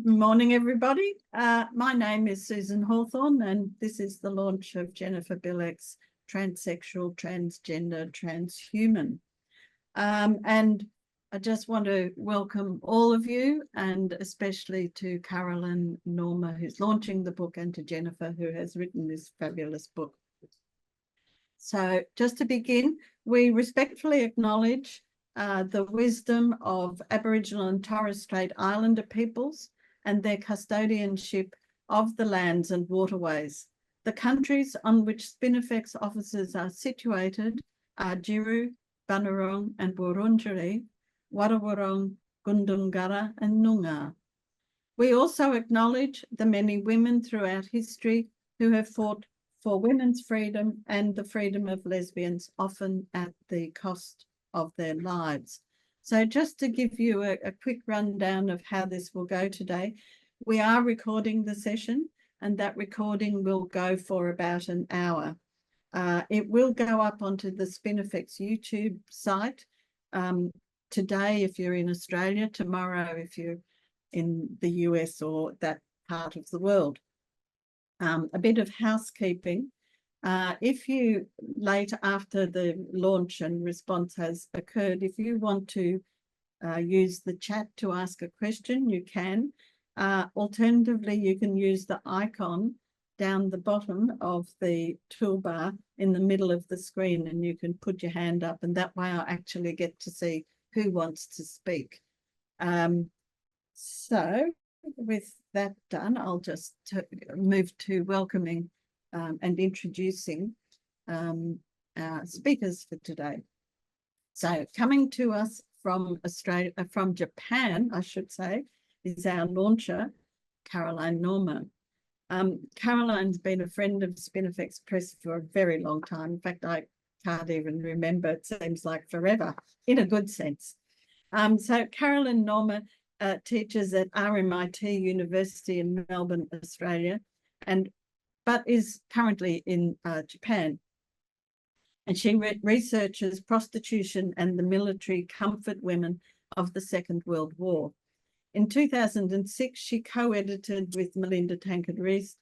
Good morning, everybody. My name is Susan Hawthorne, and this is the launch of Jennifer Bilek's Transsexual Transgender Transhuman. And I just want to welcome all of you, and especially to Caroline Norma, who's launching the book, and to Jennifer, who has written this fabulous book. So just to begin, we respectfully acknowledge the wisdom of Aboriginal and Torres Strait Islander peoples and their custodianship of the lands and waterways. The countries on which Spinifex offices are situated are Jiru, Bunurong and Wurundjeri, Warrawurrung, Gundungurra and Noongar. We also acknowledge the many women throughout history who have fought for women's freedom and the freedom of lesbians, often at the cost of their lives. So just to give you a quick rundown of how this will go today, we are recording the session, and that recording will go for about an hour. It will go up onto the Spinifex YouTube site today if you're in Australia, tomorrow if you're in the US or that part of the world. A bit of housekeeping. If you later after the launch and response has occurred, if you want to use the chat to ask a question, you can. Alternatively, you can use the icon down the bottom of the toolbar in the middle of the screen, and you can put your hand up, and that way I'll actually get to see who wants to speak. So with that done, I'll just move to welcoming and introducing our speakers for today. So coming to us from Australia, from Japan, I should say, is our launcher, Caroline Norma. Caroline's been a friend of Spinifex Press for a very long time. In fact, I can't even remember. It seems like forever, in a good sense. So Caroline Norma teaches at RMIT University in Melbourne, Australia, but is currently in Japan. And she researches prostitution and the military comfort women of the Second World War. In 2006, she co-edited with Melinda Tankard-Rees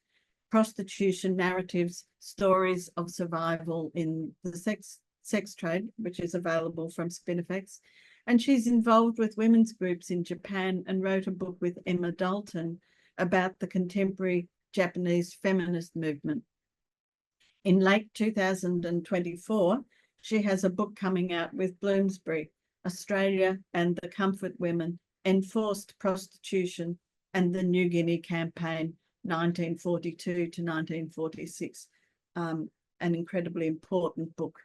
Prostitution Narratives, Stories of Survival in the Sex Trade, which is available from Spinifex. And she's involved with women's groups in Japan and wrote a book with Emma Dalton about the contemporary Japanese feminist movement. In late 2024, she has a book coming out with Bloomsbury, Australia and the Comfort Women, Enforced Prostitution and the New Guinea Campaign, 1942 to 1946. An incredibly important book,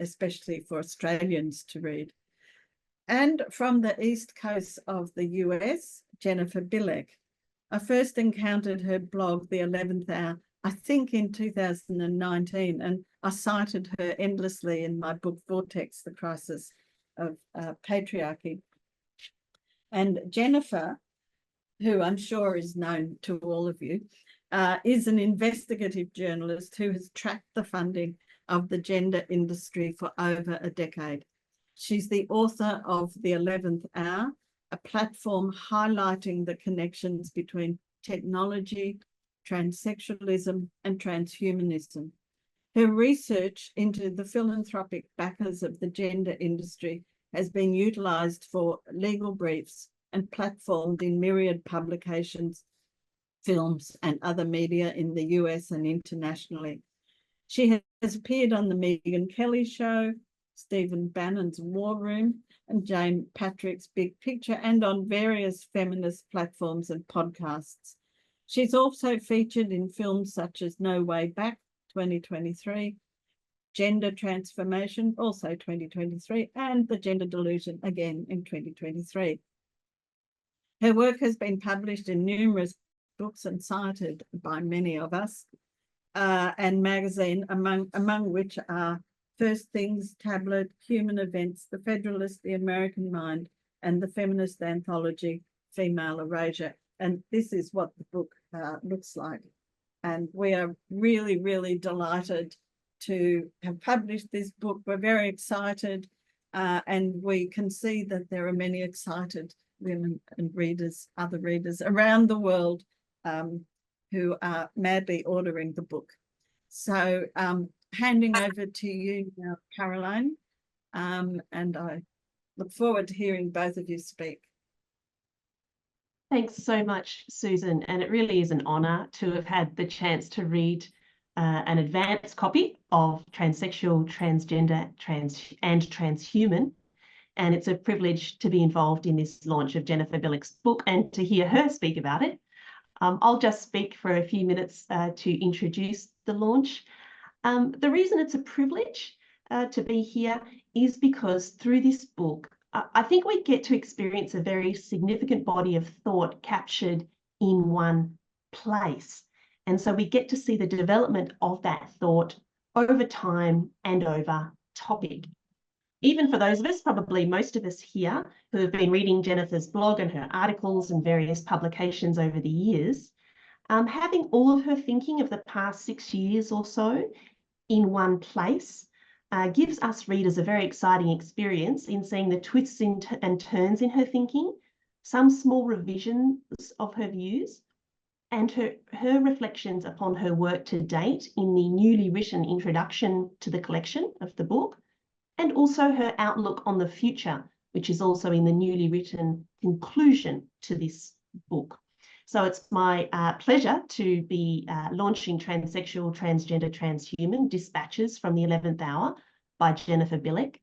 especially for Australians to read. And from the East Coast of the US, Jennifer Bilek. I first encountered her blog, The 11th Hour, I think in 2019, and I cited her endlessly in my book, Vortex, The Crisis of Patriarchy. And Jennifer, who I'm sure is known to all of you, is an investigative journalist who has tracked the funding of the gender industry for over a decade. She's the author of The 11th Hour, a platform highlighting the connections between technology, transsexualism, and transhumanism. Her research into the philanthropic backers of the gender industry has been utilised for legal briefs and platformed in myriad publications, films, and other media in the US and internationally. She has appeared on the Megyn Kelly Show, Stephen Bannon's War Room, and Jane Patrick's Big Picture, and on various feminist platforms and podcasts. She's also featured in films such as No Way Back, 2023, Gender Transformation, also 2023, and The Gender Delusion, again in 2023. Her work has been published in numerous books and cited by many of us, and magazine, among which are First Things, Tablet, Human Events, The Federalist, The American Mind, and the feminist anthology, Female Erasure. And this is what the book looks like. And we are really, really delighted to have published this book. We're very excited, and we can see that there are many excited women and readers, other readers around the world who are madly ordering the book. So handing over to you now, Caroline, and I look forward to hearing both of you speak. Thanks so much, Susan. And it really is an honour to have had the chance to read an advanced copy of Transsexual, Transgender, and Transhuman. And it's a privilege to be involved in this launch of Jennifer Bilek's book and to hear her speak about it. I'll just speak for a few minutes to introduce the launch. The reason it's a privilege to be here is because through this book, I think we get to experience a very significant body of thought captured in one place. And so we get to see the development of that thought over time and over topic. Even for those of us, probably most of us here, who have been reading Jennifer's blog and her articles and various publications over the years, having all of her thinking of the past 6 years or so in one place gives us readers a very exciting experience in seeing the twists and turns in her thinking, some small revisions of her views, and her reflections upon her work to date in the newly written introduction to the collection of the book, and also her outlook on the future, which is also in the newly written conclusion to this book. So it's my pleasure to be launching Transsexual, Transgender, Transhuman, Dispatches from the 11th Hour by Jennifer Bilek,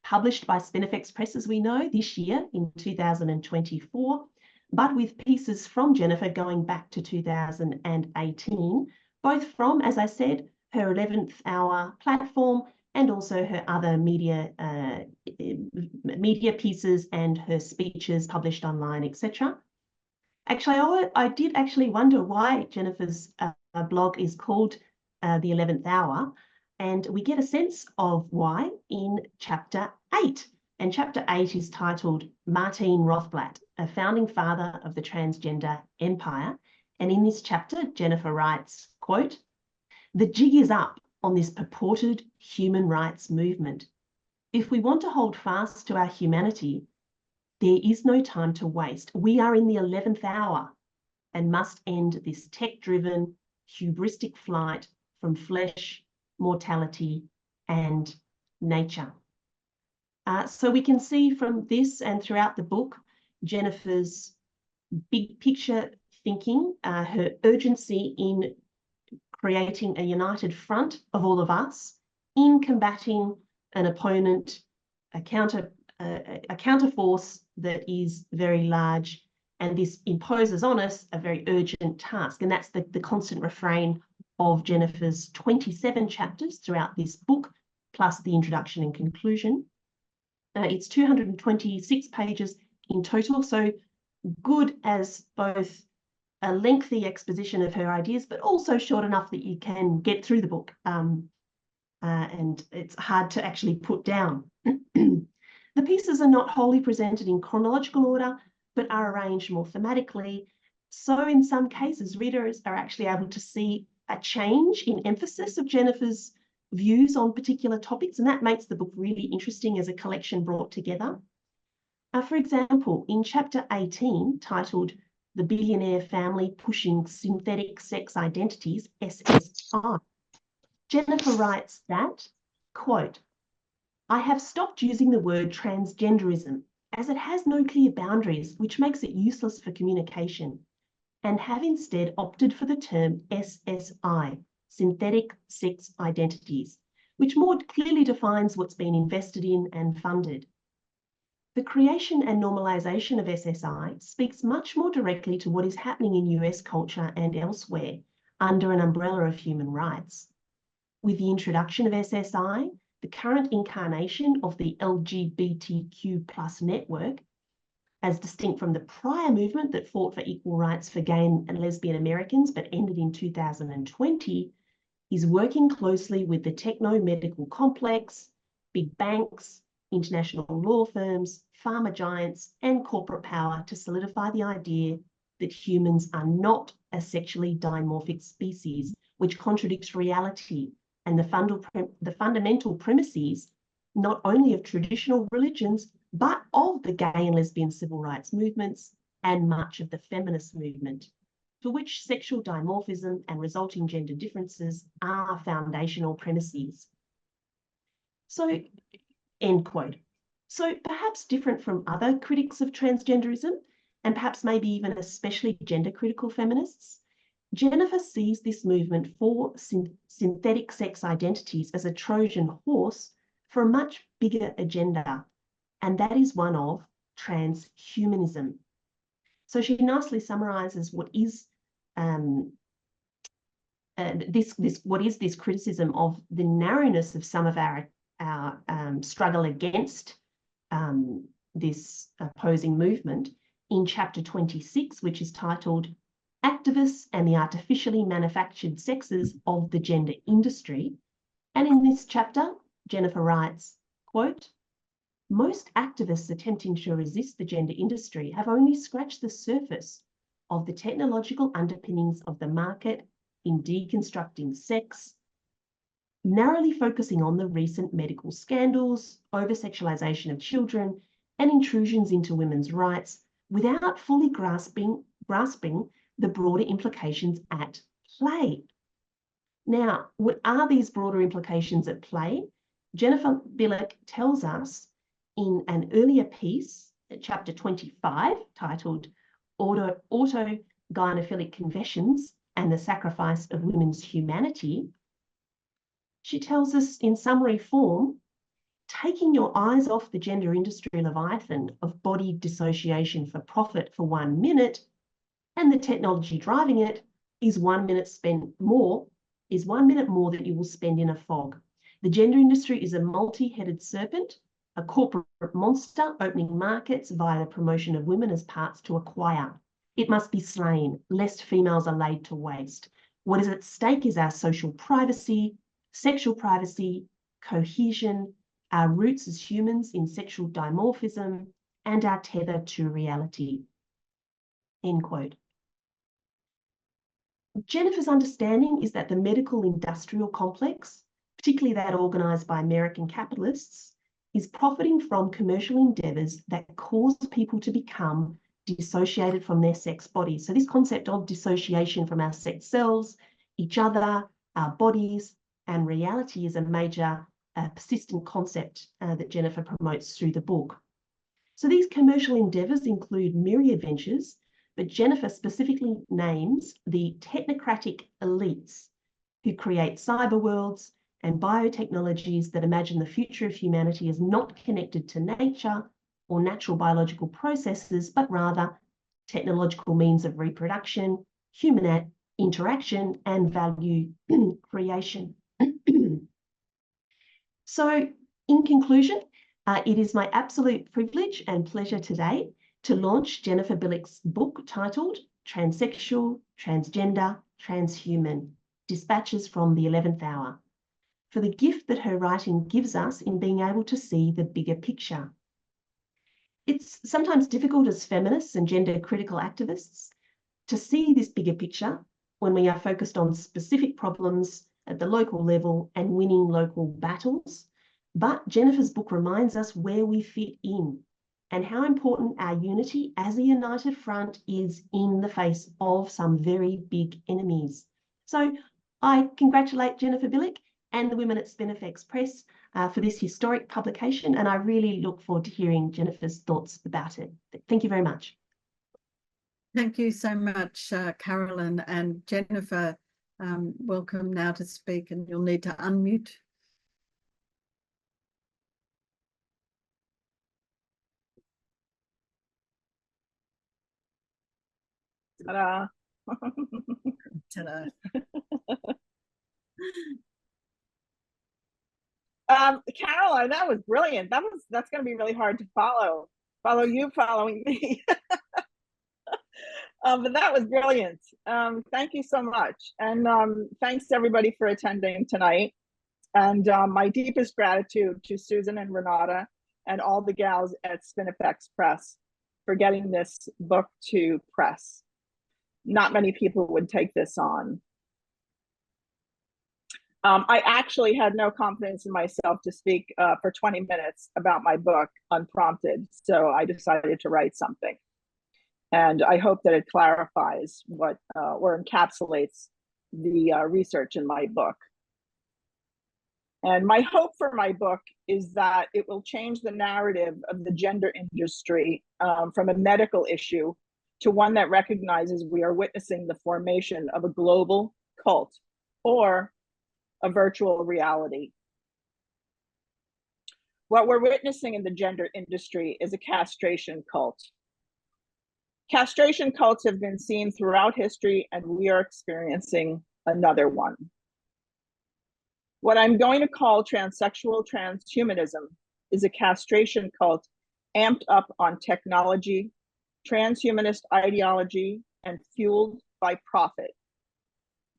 published by Spinifex Press, as we know, this year in 2024, but with pieces from Jennifer going back to 2018, both from, as I said, her 11th Hour platform and also her other media pieces and her speeches published online, etc. Actually, I did actually wonder why Jennifer's blog is called The 11th Hour, and we get a sense of why in Chapter 8. And Chapter 8 is titled Martine Rothblatt, a founding father of the transgender empire. And in this chapter, Jennifer writes, quote, "The jig is up on this purported human rights movement. If we want to hold fast to our humanity, there is no time to waste. We are in the 11th hour and must end this tech-driven, hubristic flight from flesh, mortality, and nature." So we can see from this and throughout the book, Jennifer's big picture thinking, her urgency in creating a united front of all of us in combating an opponent, a counter force that is very large, and this imposes on us a very urgent task. And that's the constant refrain of Jennifer's 27 chapters throughout this book, plus the introduction and conclusion. It's 226 pages in total, so good as both a lengthy exposition of her ideas, but also short enough that you can get through the book. And it's hard to actually put down. The pieces are not wholly presented in chronological order, but are arranged more thematically. So in some cases, readers are actually able to see a change in emphasis of Jennifer's views on particular topics, and that makes the book really interesting as a collection brought together. For example, in Chapter 18, titled The Billionaire Family Pushing Synthetic Sex Identities, SSI, Jennifer writes that, quote, "I have stopped using the word transgenderism as it has no clear boundaries, which makes it useless for communication, and have instead opted for the term SSI, synthetic sex identities, which more clearly defines what's been invested in and funded. The creation and normalization of SSI speaks much more directly to what is happening in US culture and elsewhere under an umbrella of human rights. With the introduction of SSI, the current incarnation of the LGBTQ+ network, as distinct from the prior movement that fought for equal rights for gay and lesbian Americans but ended in 2020, is working closely with the techno-medical complex, big banks, international law firms, pharma giants, and corporate power to solidify the idea that humans are not a sexually dimorphic species, which contradicts reality and the fundamental premises not only of traditional religions, but of the gay and lesbian civil rights movements and much of the feminist movement, for which sexual dimorphism and resulting gender differences are foundational premises. So, end quote. So perhaps different from other critics of transgenderism, and perhaps maybe even especially gender critical feminists, Jennifer sees this movement for synthetic sex identities as a Trojan horse for a much bigger agenda, and that is one of transhumanism. So she nicely summarises what is this criticism of the narrowness of some of our struggle against this opposing movement in chapter 26, which is titled Activists and the Artificially Manufactured Sexes of the Gender Industry. And in this chapter, Jennifer writes, quote, most activists attempting to resist the gender industry have only scratched the surface of the technological underpinnings of the market in deconstructing sex, narrowly focusing on the recent medical scandals, over-sexualization of children, and intrusions into women's rights without fully grasping the broader implications at play. Now, what are these broader implications at play? Jennifer Bilek tells us in an earlier piece, chapter 25, titled Autogynephilic Confessions and the Sacrifice of Women's Humanity. She tells us in summary form, taking your eyes off the gender industry leviathan of body dissociation for profit for 1 minute, and the technology driving it is 1 minute more that you will spend in a fog. The gender industry is a multi-headed serpent, a corporate monster opening markets via the promotion of women as parts to acquire. It must be slain, lest females are laid to waste. What is at stake is our social privacy, sexual privacy, cohesion, our roots as humans in sexual dimorphism, and our tether to reality. End quote. Jennifer's understanding is that the medical industrial complex, particularly that organised by American capitalists, is profiting from commercial endeavours that cause people to become dissociated from their sex bodies. So this concept of dissociation from our sex selves, each other, our bodies, and reality is a major persistent concept that Jennifer promotes through the book. So these commercial endeavours include myriad ventures, but Jennifer specifically names the technocratic elites who create cyber worlds and biotechnologies that imagine the future of humanity as not connected to nature or natural biological processes, but rather technological means of reproduction, human interaction, and value creation. So, in conclusion, it is my absolute privilege and pleasure today to launch Jennifer Bilek's book titled Transsexual Transgender Transhuman, Dispatches from the 11th Hour, for the gift that her writing gives us in being able to see the bigger picture. It's sometimes difficult as feminists and gender critical activists to see this bigger picture when we are focused on specific problems at the local level and winning local battles. But Jennifer's book reminds us where we fit in and how important our unity as a united front is in the face of some very big enemies. So I congratulate Jennifer Bilek and the women at Spinifex Press for this historic publication, and I really look forward to hearing Jennifer's thoughts about it. Thank you very much. Thank you so much, Caroline, and Jennifer. Welcome now to speak, and you'll need to unmute. Ta-da. Ta-da. Caroline, that was brilliant. That's going to be really hard to follow you following me. But that was brilliant. Thank you so much. And thanks to everybody for attending tonight. And my deepest gratitude to Susan and Renata and all the gals at Spinifex Press for getting this book to press. Not many people would take this on. I actually had no confidence in myself to speak for 20 minutes about my book unprompted, so I decided to write something. And I hope that it clarifies what or encapsulates the research in my book. And my hope for my book is that it will change the narrative of the gender industry from a medical issue to one that recognizes we are witnessing the formation of a global cult or a virtual reality. What we're witnessing in the gender industry is a castration cult. Castration cults have been seen throughout history, and we are experiencing another one. What I'm going to call transsexual transhumanism is a castration cult amped up on technology, transhumanist ideology, and fueled by profit.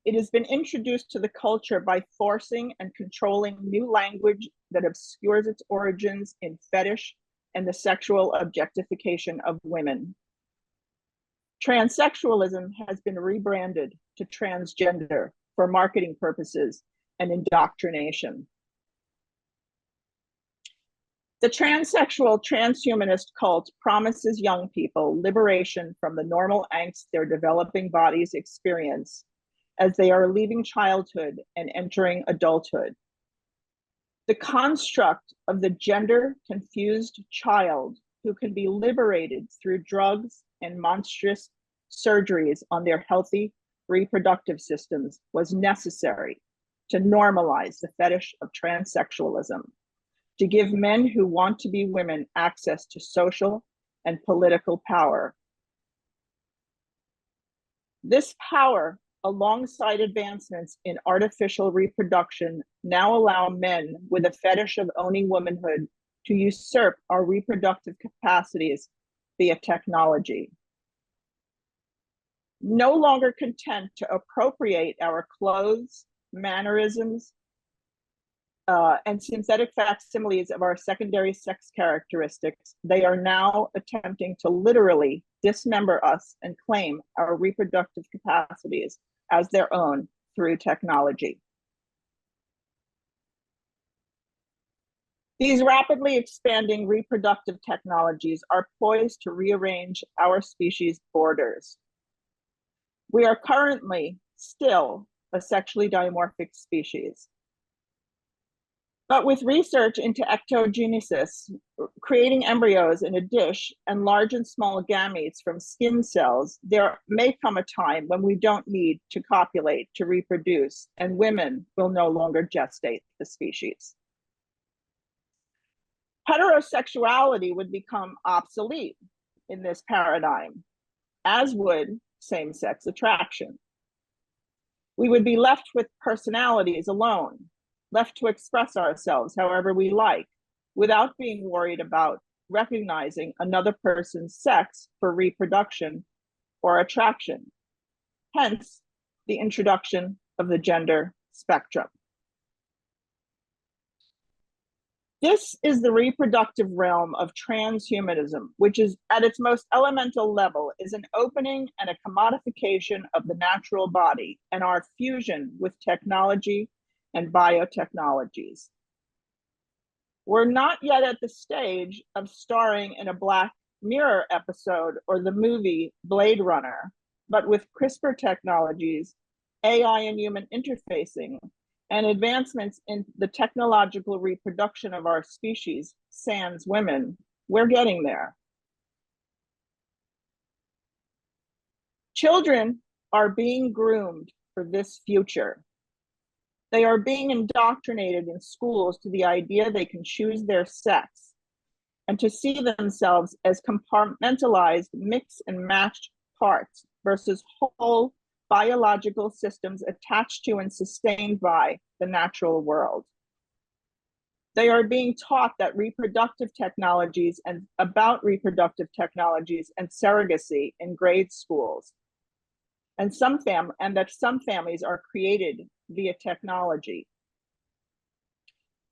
It has been introduced to the culture by forcing and controlling new language that obscures its origins in fetish and the sexual objectification of women. Transsexualism has been rebranded to transgender for marketing purposes and indoctrination. The transsexual transhumanist cult promises young people liberation from the normal angst their developing bodies experience as they are leaving childhood and entering adulthood. The construct of the gender-confused child who can be liberated through drugs and monstrous surgeries on their healthy reproductive systems was necessary to normalize the fetish of transsexualism, to give men who want to be women access to social and political power. This power, alongside advancements in artificial reproduction, now allow men with a fetish of owning womanhood to usurp our reproductive capacities via technology. No longer content to appropriate our clothes, mannerisms, and synthetic facsimiles of our secondary sex characteristics, they are now attempting to literally dismember us and claim our reproductive capacities as their own through technology. These rapidly expanding reproductive technologies are poised to rearrange our species' borders. We are currently still a sexually dimorphic species. But with research into ectogenesis, creating embryos in a dish, and large and small gametes from skin cells, there may come a time when we don't need to copulate to reproduce, and women will no longer gestate the species. Heterosexuality would become obsolete in this paradigm, as would same-sex attraction. We would be left with personalities alone, left to express ourselves however we like, without being worried about recognizing another person's sex for reproduction or attraction. Hence, the introduction of the gender spectrum. This is the reproductive realm of transhumanism, which is at its most elemental level is an opening and a commodification of the natural body and our fusion with technology and biotechnologies. We're not yet at the stage of starring in a Black Mirror episode or the movie Blade Runner, but with CRISPR technologies, AI and human interfacing, and advancements in the technological reproduction of our species, sans women, we're getting there. Children are being groomed for this future. They are being indoctrinated in schools to the idea they can choose their sex and to see themselves as compartmentalized, mix and matched parts versus whole biological systems attached to and sustained by the natural world. They are being taught that reproductive technologies and about reproductive technologies and surrogacy in grade schools, and that some families are created via technology.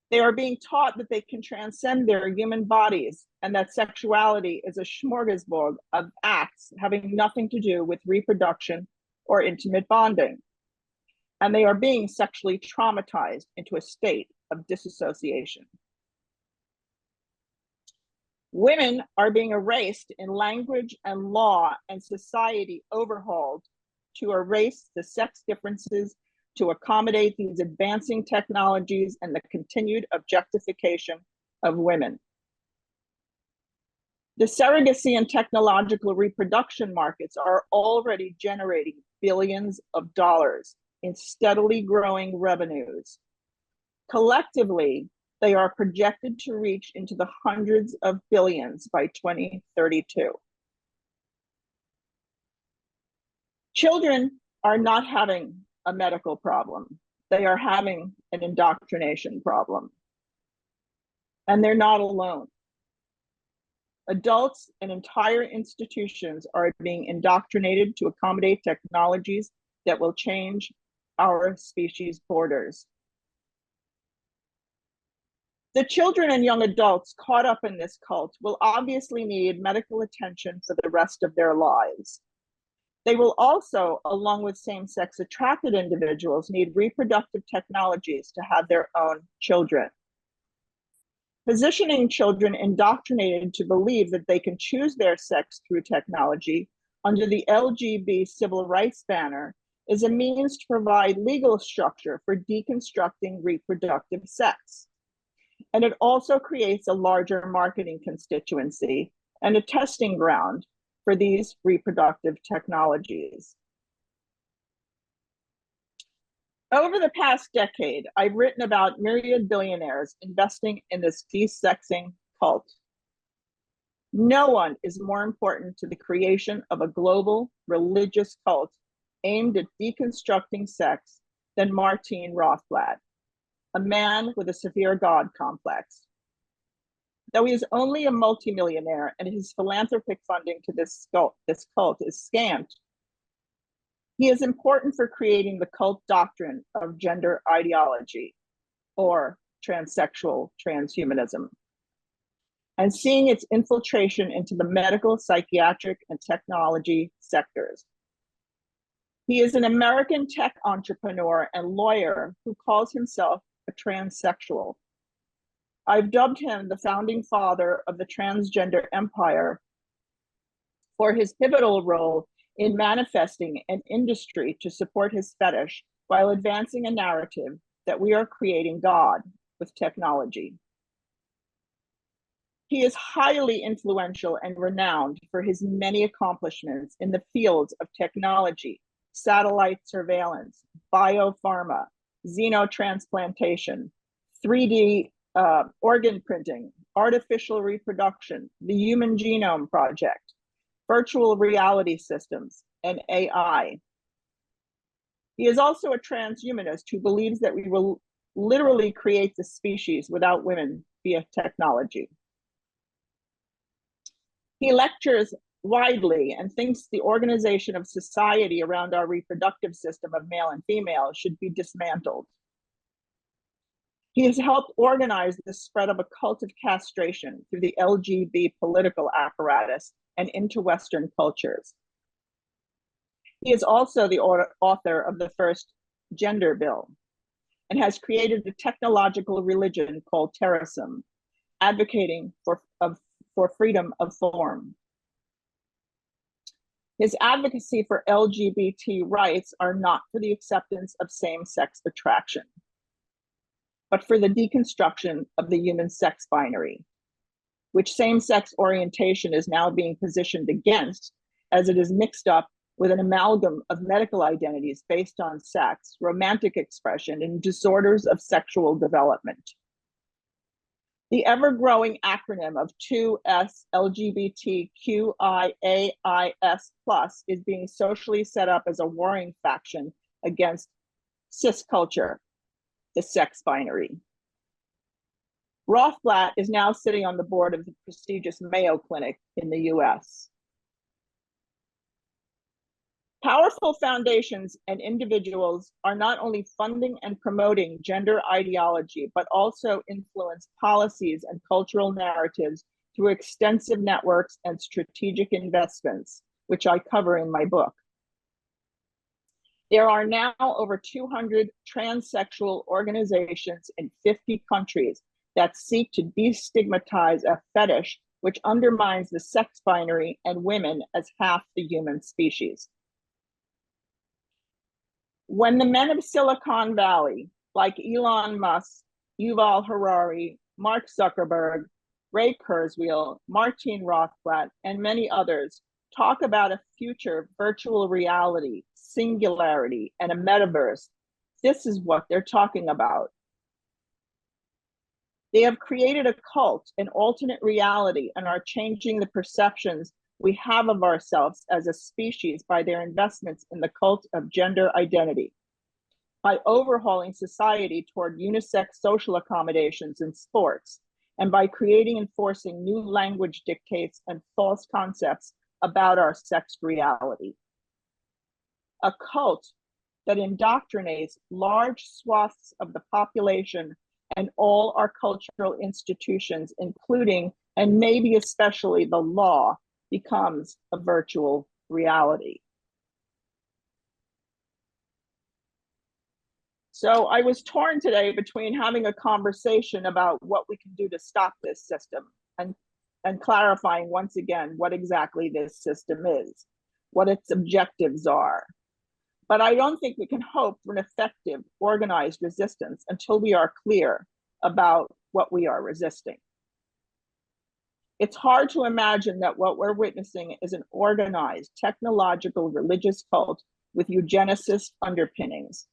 They are being taught that they can transcend their human bodies and that sexuality is a smorgasbord of acts having nothing to do with reproduction or intimate bonding. and they are being sexually traumatized into a state of disassociation. Women are being erased in language and law and society overhauled to erase the sex differences to accommodate these advancing technologies and the continued objectification of women. The surrogacy and technological reproduction markets are already generating billions of dollars in steadily growing revenues. Collectively, they are projected to reach into the hundreds of billions by 2032. Children are not having a medical problem. They are having an indoctrination problem. And they're not alone. Adults and entire institutions are being indoctrinated to accommodate technologies that will change our species' borders. The children and young adults caught up in this cult will obviously need medical attention for the rest of their lives. They will also, along with same-sex attracted individuals, need reproductive technologies to have their own children. Positioning children indoctrinated to believe that they can choose their sex through technology under the LGBT civil rights banner is a means to provide legal structure for deconstructing reproductive sex. And it also creates a larger marketing constituency and a testing ground for these reproductive technologies. Over the past decade, I've written about myriad billionaires investing in this desexing cult. No one is more important to the creation of a global religious cult aimed at deconstructing sex than Martin Rothblatt, a man with a severe God complex. Though he is only a multimillionaire and his philanthropic funding to this cult is scant, he is important for creating the cult doctrine of gender ideology, or transsexual transhumanism, and seeing its infiltration into the medical, psychiatric, and technology sectors. He is an American tech entrepreneur and lawyer who calls himself a transsexual. I've dubbed him the founding father of the transgender empire for his pivotal role in manifesting an industry to support his fetish while advancing a narrative that we are creating God with technology. He is highly influential and renowned for his many accomplishments in the fields of technology, satellite surveillance, biopharma, xenotransplantation, 3D organ printing, artificial reproduction, the Human Genome Project, virtual reality systems, and AI. He is also a transhumanist who believes that we will literally create the species without women via technology. He lectures widely and thinks the organization of society around our reproductive system of male and female should be dismantled. He has helped organize the spread of a cult of castration through the LGBT political apparatus and into Western cultures. He is also the author of the first gender bill and has created a technological religion called terrorism, advocating for freedom of form. His advocacy for LGBT rights are not for the acceptance of same-sex attraction, but for the deconstruction of the human sex binary, which same-sex orientation is now being positioned against as it is mixed up with an amalgam of medical identities based on sex, romantic expression, and disorders of sexual development. The ever-growing acronym of 2S LGBTQIAIS+ is being socially set up as a warring faction against cis culture, the sex binary. Rothblatt is now sitting on the board of the prestigious Mayo Clinic in the US. Powerful foundations and individuals are not only funding and promoting gender ideology, but also influence policies and cultural narratives through extensive networks and strategic investments, which I cover in my book. There are now over 200 transsexual organizations in 50 countries that seek to destigmatize a fetish which undermines the sex binary and women as half the human species. When the men of Silicon Valley, like Elon Musk, Yuval Harari, Mark Zuckerberg, Ray Kurzweil, Martin Rothblatt, and many others, talk about a future virtual reality, singularity, and a metaverse, this is what they're talking about. They have created a cult, an alternate reality, and are changing the perceptions we have of ourselves as a species by their investments in the cult of gender identity, by overhauling society toward unisex social accommodations in sports, and by creating and forcing new language dictates and false concepts about our sex reality. A cult that indoctrinates large swaths of the population and all our cultural institutions, including and maybe especially the law, becomes a virtual reality. So I was torn today between having a conversation about what we can do to stop this system and clarifying once again what exactly this system is, what its objectives are. But I don't think we can hope for an effective, organized resistance until we are clear about what we are resisting. It's hard to imagine that what we're witnessing is an organized, technological, religious cult with eugenicist underpinnings.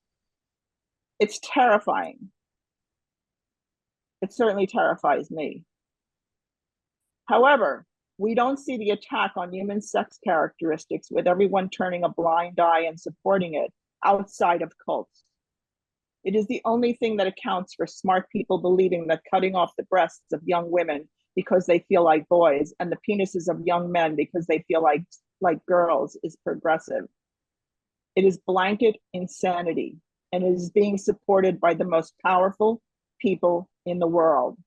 It's terrifying. It certainly terrifies me. However, we don't see the attack on human sex characteristics with everyone turning a blind eye and supporting it outside of cults. It is the only thing that accounts for smart people believing that cutting off the breasts of young women because they feel like boys and the penises of young men because they feel like girls is progressive. It is blanket insanity, and it is being supported by the most powerful people in the world.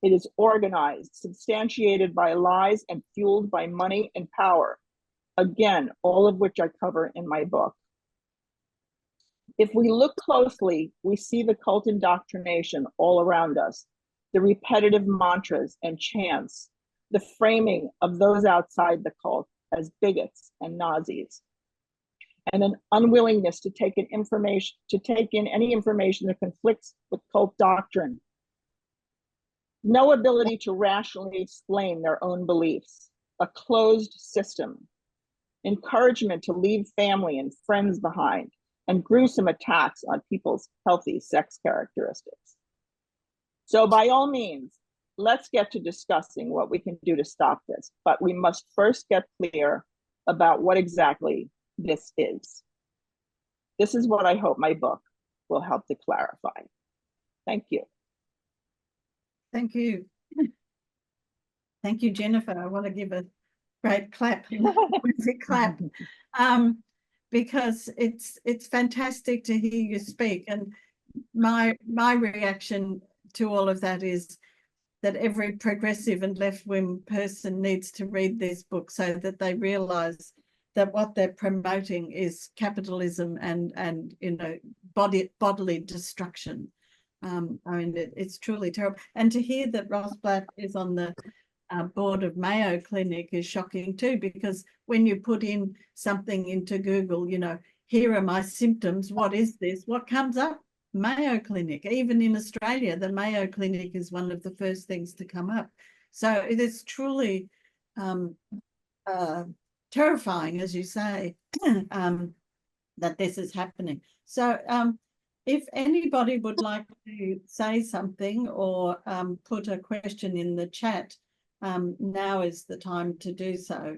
It is organized, substantiated by lies, and fueled by money and power. Again, all of which I cover in my book. If we look closely, we see the cult indoctrination all around us, the repetitive mantras and chants, the framing of those outside the cult as bigots and Nazis, and an unwillingness to take in any information that conflicts with cult doctrine. No ability to rationally explain their own beliefs, a closed system, encouragement to leave family and friends behind, and gruesome attacks on people's healthy sex characteristics. So by all means, let's get to discussing what we can do to stop this, but we must first get clear about what exactly this is. This is what I hope my book will help to clarify. Thank you. Thank you. Thank you, Jennifer. I want to give a great clap, clap, because it's fantastic to hear you speak. And my reaction to all of that is that every progressive and left-wing person needs to read this book so that they realize that what they're promoting is capitalism and bodily destruction. I mean, it's truly terrible. And to hear that Rothblatt is on the board of Mayo Clinic is shocking too, because when you put in something into Google, here are my symptoms, what is this? What comes up? Mayo Clinic. Even in Australia, the Mayo Clinic is one of the first things to come up. So it is truly terrifying, as you say, that this is happening. So if anybody would like to say something or put a question in the chat, now is the time to do so.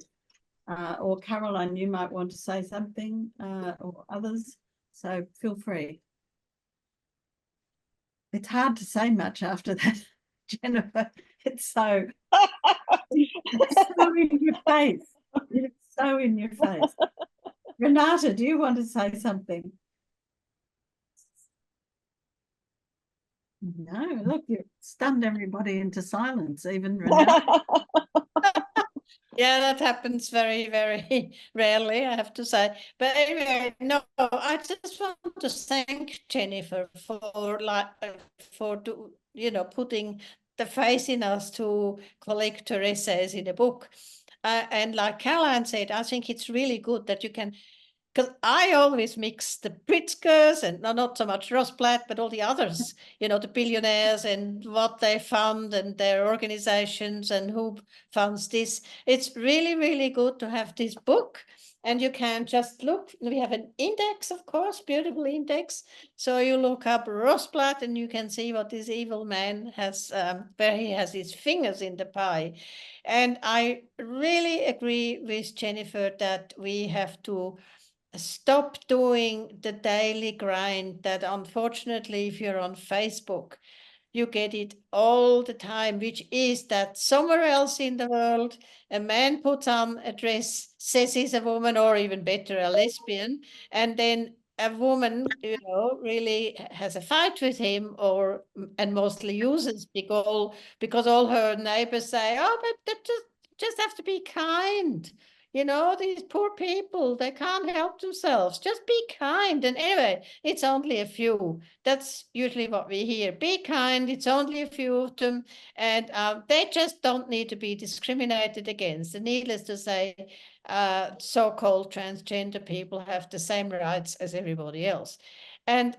Or Caroline, you might want to say something, or others, so feel free. It's hard to say much after that, Jennifer. It's so in your face. It's so in your face. Renata, do you want to say something? No, look, you've stunned everybody into silence, even Renata. Yeah, that happens very, very rarely, I have to say. But anyway, no, I just want to thank Jennifer for putting the faith in us to collect her essays in a book. And like Caroline said, I think it's really good that you can, because I always mix the Pritzkers and not so much Rosblatt, but all the others, the billionaires and what they fund and their organizations and who funds this. It's really, really good to have this book. And you can just look, we have an index, of course, beautiful index. So you look up Rosblatt and you can see what this evil man has, where he has his fingers in the pie. And I really agree with Jennifer that we have to stop doing the daily grind that, unfortunately, if you're on Facebook, you get it all the time, which is that somewhere else in the world, a man puts on a dress, says he's a woman, or even better, a lesbian, and then a woman, really has a fight with him, and mostly uses because all her neighbors say, oh, but that just have to be kind. These poor people, they can't help themselves. Just be kind. And anyway, it's only a few. That's usually what we hear. Be kind. It's only a few of them. And they just don't need to be discriminated against. And needless to say, so-called transgender people have the same rights as everybody else. And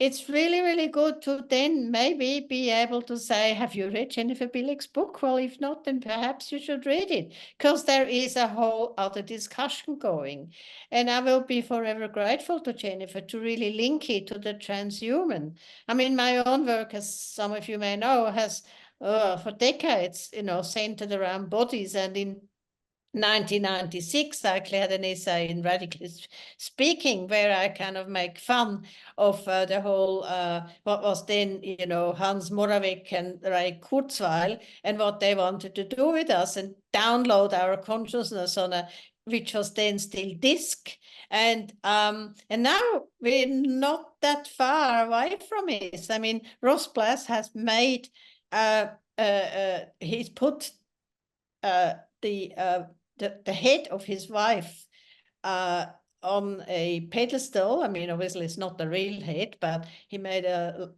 it's really, really good to then maybe be able to say, have you read Jennifer Bilek's book? Well, if not, then perhaps you should read it, because there is a whole other discussion going. And I will be forever grateful to Jennifer to really link it to the transhuman. I mean, my own work, as some of you may know, has for decades, centered around bodies. And in 1996, I actually had an essay in Radical Speaking where I kind of make fun of the whole, what was then, Hans Moravec and Ray Kurzweil, and what they wanted to do with us and download our consciousness on which was then still disk. And now we're not that far away from it. I mean, Ross Blass has made, he's put the head of his wife on a pedestal. I mean, obviously it's not the real head, but he made a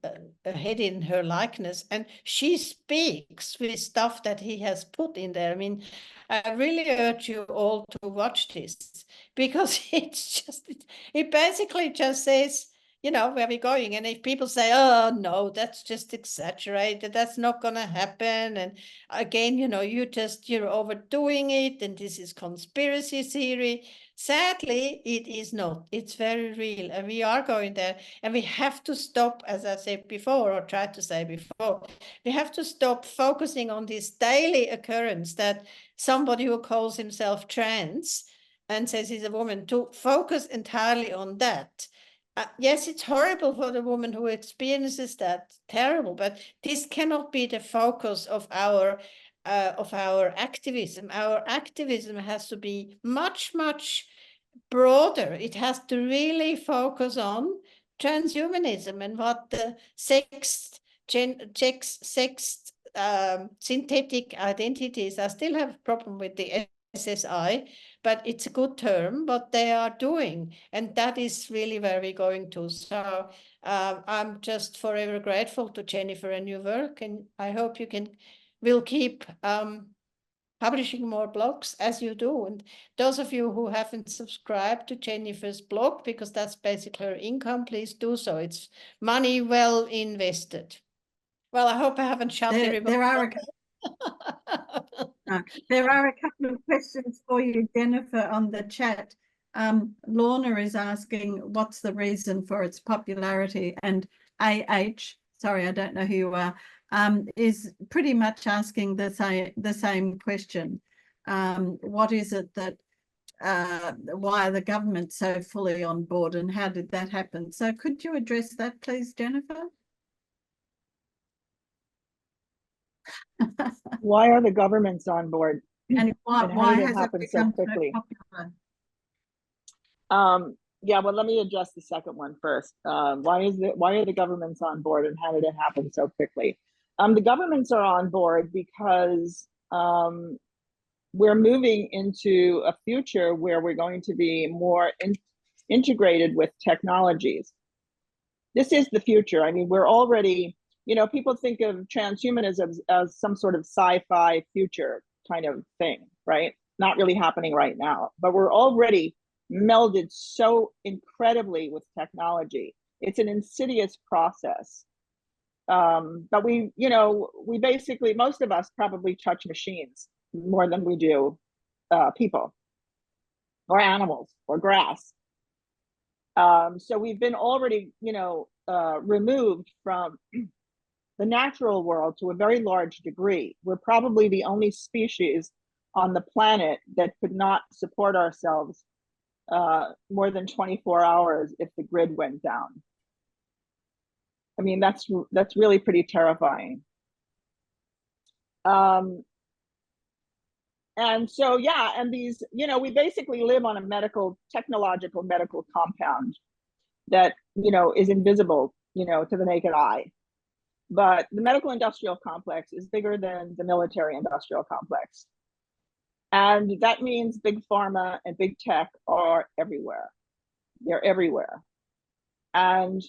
head in her likeness, and she speaks with stuff that he has put in there. I mean, I really urge you all to watch this, because it basically just says, where we're going. And if people say, oh, no, that's just exaggerated, that's not going to happen. And again, you're overdoing it, and this is conspiracy theory. Sadly, it is not. It's very real. And we are going there. And we have to stop, as I said before, or tried to say before, we have to stop focusing on this daily occurrence that somebody who calls himself trans and says he's a woman, to focus entirely on that. Yes, it's horrible for the woman who experiences that, terrible, but this cannot be the focus of our activism. Our activism has to be much, much broader. It has to really focus on transhumanism and what the synthetic identities. I still have a problem with the SSI, but it's a good term, what they are doing. And that is really where we're going to. So I'm just forever grateful to Jennifer and your work. And I hope we'll keep publishing more blogs as you do. And those of you who haven't subscribed to Jennifer's blog, because that's basically her income, please do so. It's money well invested. Well, I hope I haven't shut everybody. There are a couple of questions for you, Jennifer, on the chat. Lorna is asking, what's the reason for its popularity? And sorry, I don't know who you are, is pretty much asking the same question. What is it that, why are the government so fully on board, and how did that happen? So could you address that, please, Jennifer? Why are the governments on board? And why has it become so quickly? So popular? Yeah, well, let me address the second one first. Why are the governments on board, and how did it happen so quickly? The governments are on board because we're moving into a future where we're going to be more integrated with technologies. This is the future. I mean, we're already, you know, people think of transhumanism as some sort of sci-fi future kind of thing, right? Not really happening right now, but we're already melded so incredibly with technology. It's an insidious process. But we, you know, we basically, most of us probably touch machines more than we do people or animals or grass. So we've been already, you know, removed from the natural world to a very large degree. We're probably the only species on the planet that could not support ourselves more than 24 hours if the grid went down. I mean, that's really pretty terrifying. And so, yeah, and these, you know, we basically live on a technological medical compound that, you know, is invisible, you know, to the naked eye. But the medical industrial complex is bigger than the military industrial complex. And that means big pharma and big tech are everywhere. They're everywhere. And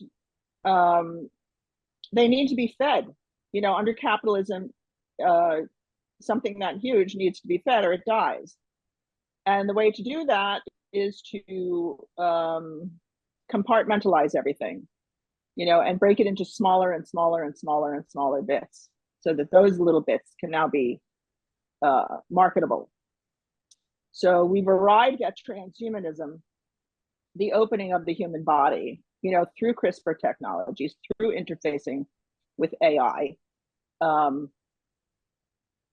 they need to be fed. You know, under capitalism, something that huge needs to be fed or it dies. And the way to do that is to compartmentalize everything, you know, and break it into smaller and smaller and smaller and smaller bits so that those little bits can now be marketable. So we've arrived at transhumanism, the opening of the human body, you know, through CRISPR technologies, through interfacing with AI,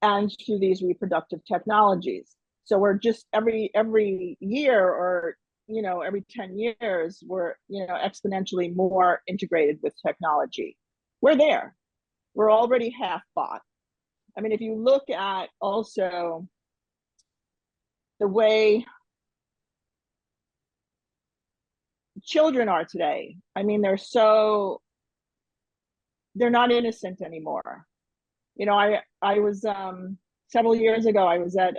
and through these reproductive technologies. So we're just every year, or, you know, every 10 years, we're, you know, exponentially more integrated with technology. We're there. We're already half bought. I mean, if you look at also the way children are today, I mean, they're not innocent anymore. You know, I was several years ago, I was at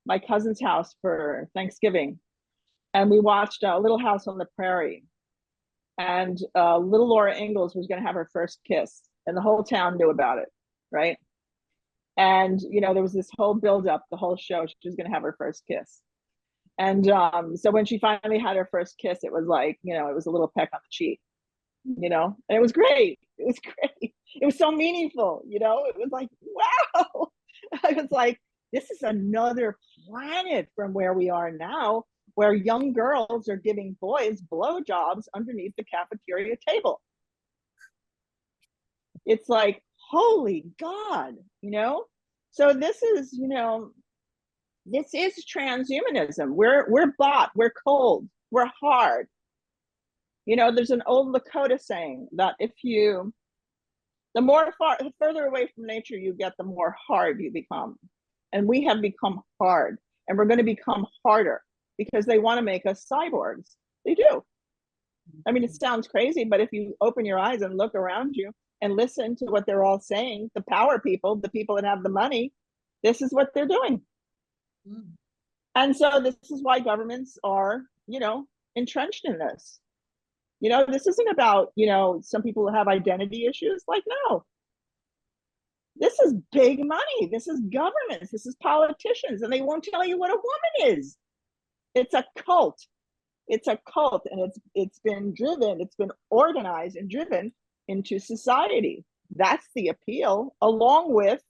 my cousin's house for Thanksgiving, and we watched Little House on the Prairie, and little Laura Ingalls was going to have her first kiss, and the whole town knew about it, right? And, you know, there was this whole build-up, the whole show, she was going to have her first kiss. And so when she finally had her first kiss, it was like, you know, it was a little peck on the cheek, you know, and it was great. It was great. It was so meaningful, you know, it was like, wow. I was like, this is another planet from where we are now, where young girls are giving boys blowjobs underneath the cafeteria table. It's like, holy God, you know? So this is, you know, this is transhumanism. We're bought, we're cold, we're hard. You know, there's an old Lakota saying that the further away from nature you get, the more hard you become. And we have become hard, and we're going to become harder because they want to make us cyborgs. They do. I mean, it sounds crazy, but if you open your eyes and look around you and listen to what they're all saying, the power people, the people that have the money, this is what they're doing. Mm. And so this is why governments are, you know, entrenched in this. You know, this isn't about, you know, some people have identity issues. Like, no, this is big money. This is governments. This is politicians. And they won't tell you what a woman is. It's a cult. It's a cult. And it's been driven, it's been organized and driven into society. That's the appeal, along with,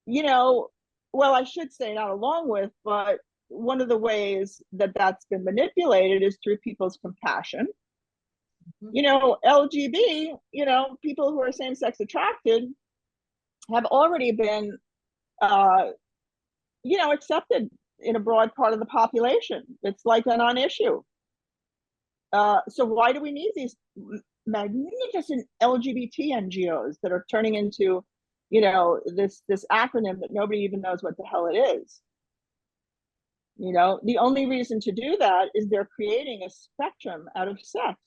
you know, well, I should say not along with, but one of the ways that that's been manipulated is through people's compassion. Mm-hmm. You know, LGBT, you know, people who are same-sex attracted have already been, you know, accepted in a broad part of the population. It's like a non-issue. So why do we need these magnificent LGBT NGOs that are turning into, you know, this acronym that nobody even knows what the hell it is? You know, the only reason to do that is they're creating a spectrum out of sex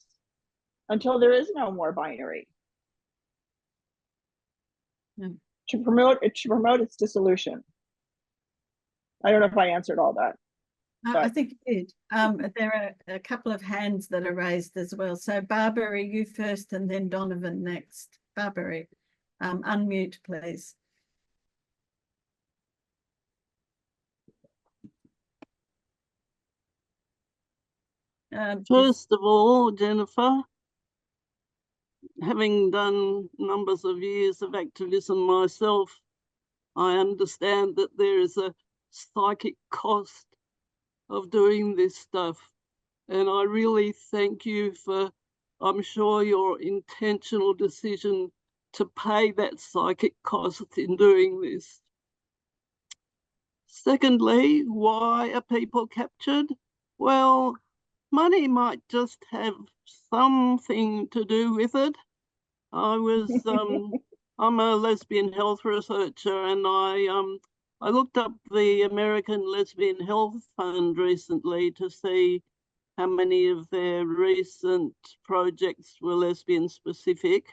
until there is no more binary. To promote its dissolution. I don't know if I answered all that. I think you did. There are a couple of hands that are raised as well. So Barbary, you first, and then Donovan next. Barbary, unmute, please. First of all, Jennifer, having done numbers of years of activism myself, I understand that there is a psychic cost of doing this stuff. And I really thank you for, I'm sure, your intentional decision to pay that psychic cost in doing this. Secondly, why are people captured? Well, money might just have something to do with it. I'm a lesbian health researcher, and I looked up the American Lesbian Health Fund recently to see how many of their recent projects were lesbian specific.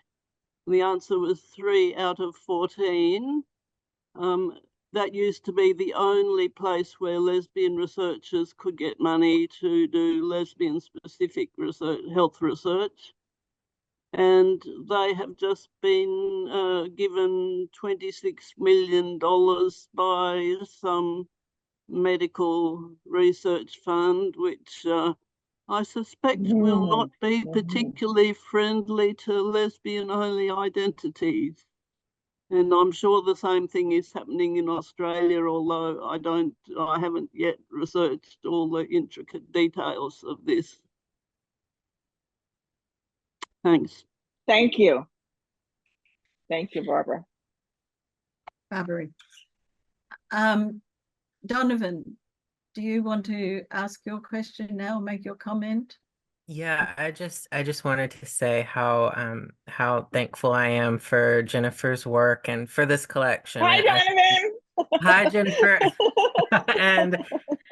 The answer was 3 out of 14. That used to be the only place where lesbian researchers could get money to do lesbian specific research, health research. And they have just been given $26 million by some medical research fund, which I suspect will not be particularly friendly to lesbian-only identities. And I'm sure the same thing is happening in Australia, although I haven't yet researched all the intricate details of this. Thanks. Thank you. Thank you, Barbara. Barbary. Donovan, do you want to ask your question now, make your comment? Yeah, I just wanted to say how thankful I am for Jennifer's work and for this collection. Hi, Donovan. Hi, Jennifer.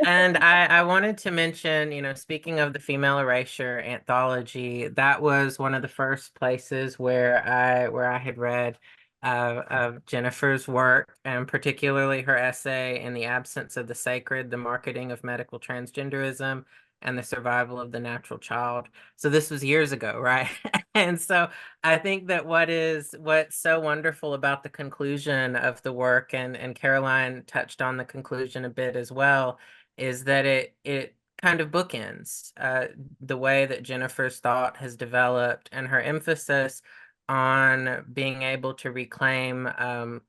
And I wanted to mention, you know, speaking of the Female Erasure anthology, that was one of the first places where I had read of Jennifer's work, and particularly her essay "In the Absence of the Sacred: The Marketing of Medical Transgenderism and the Survival of the Natural Child." So this was years ago, right? And so I think that what's so wonderful about the conclusion of the work, and Caroline touched on the conclusion a bit as well, is that it kind of bookends the way that Jennifer's thought has developed, and her emphasis on being able to reclaim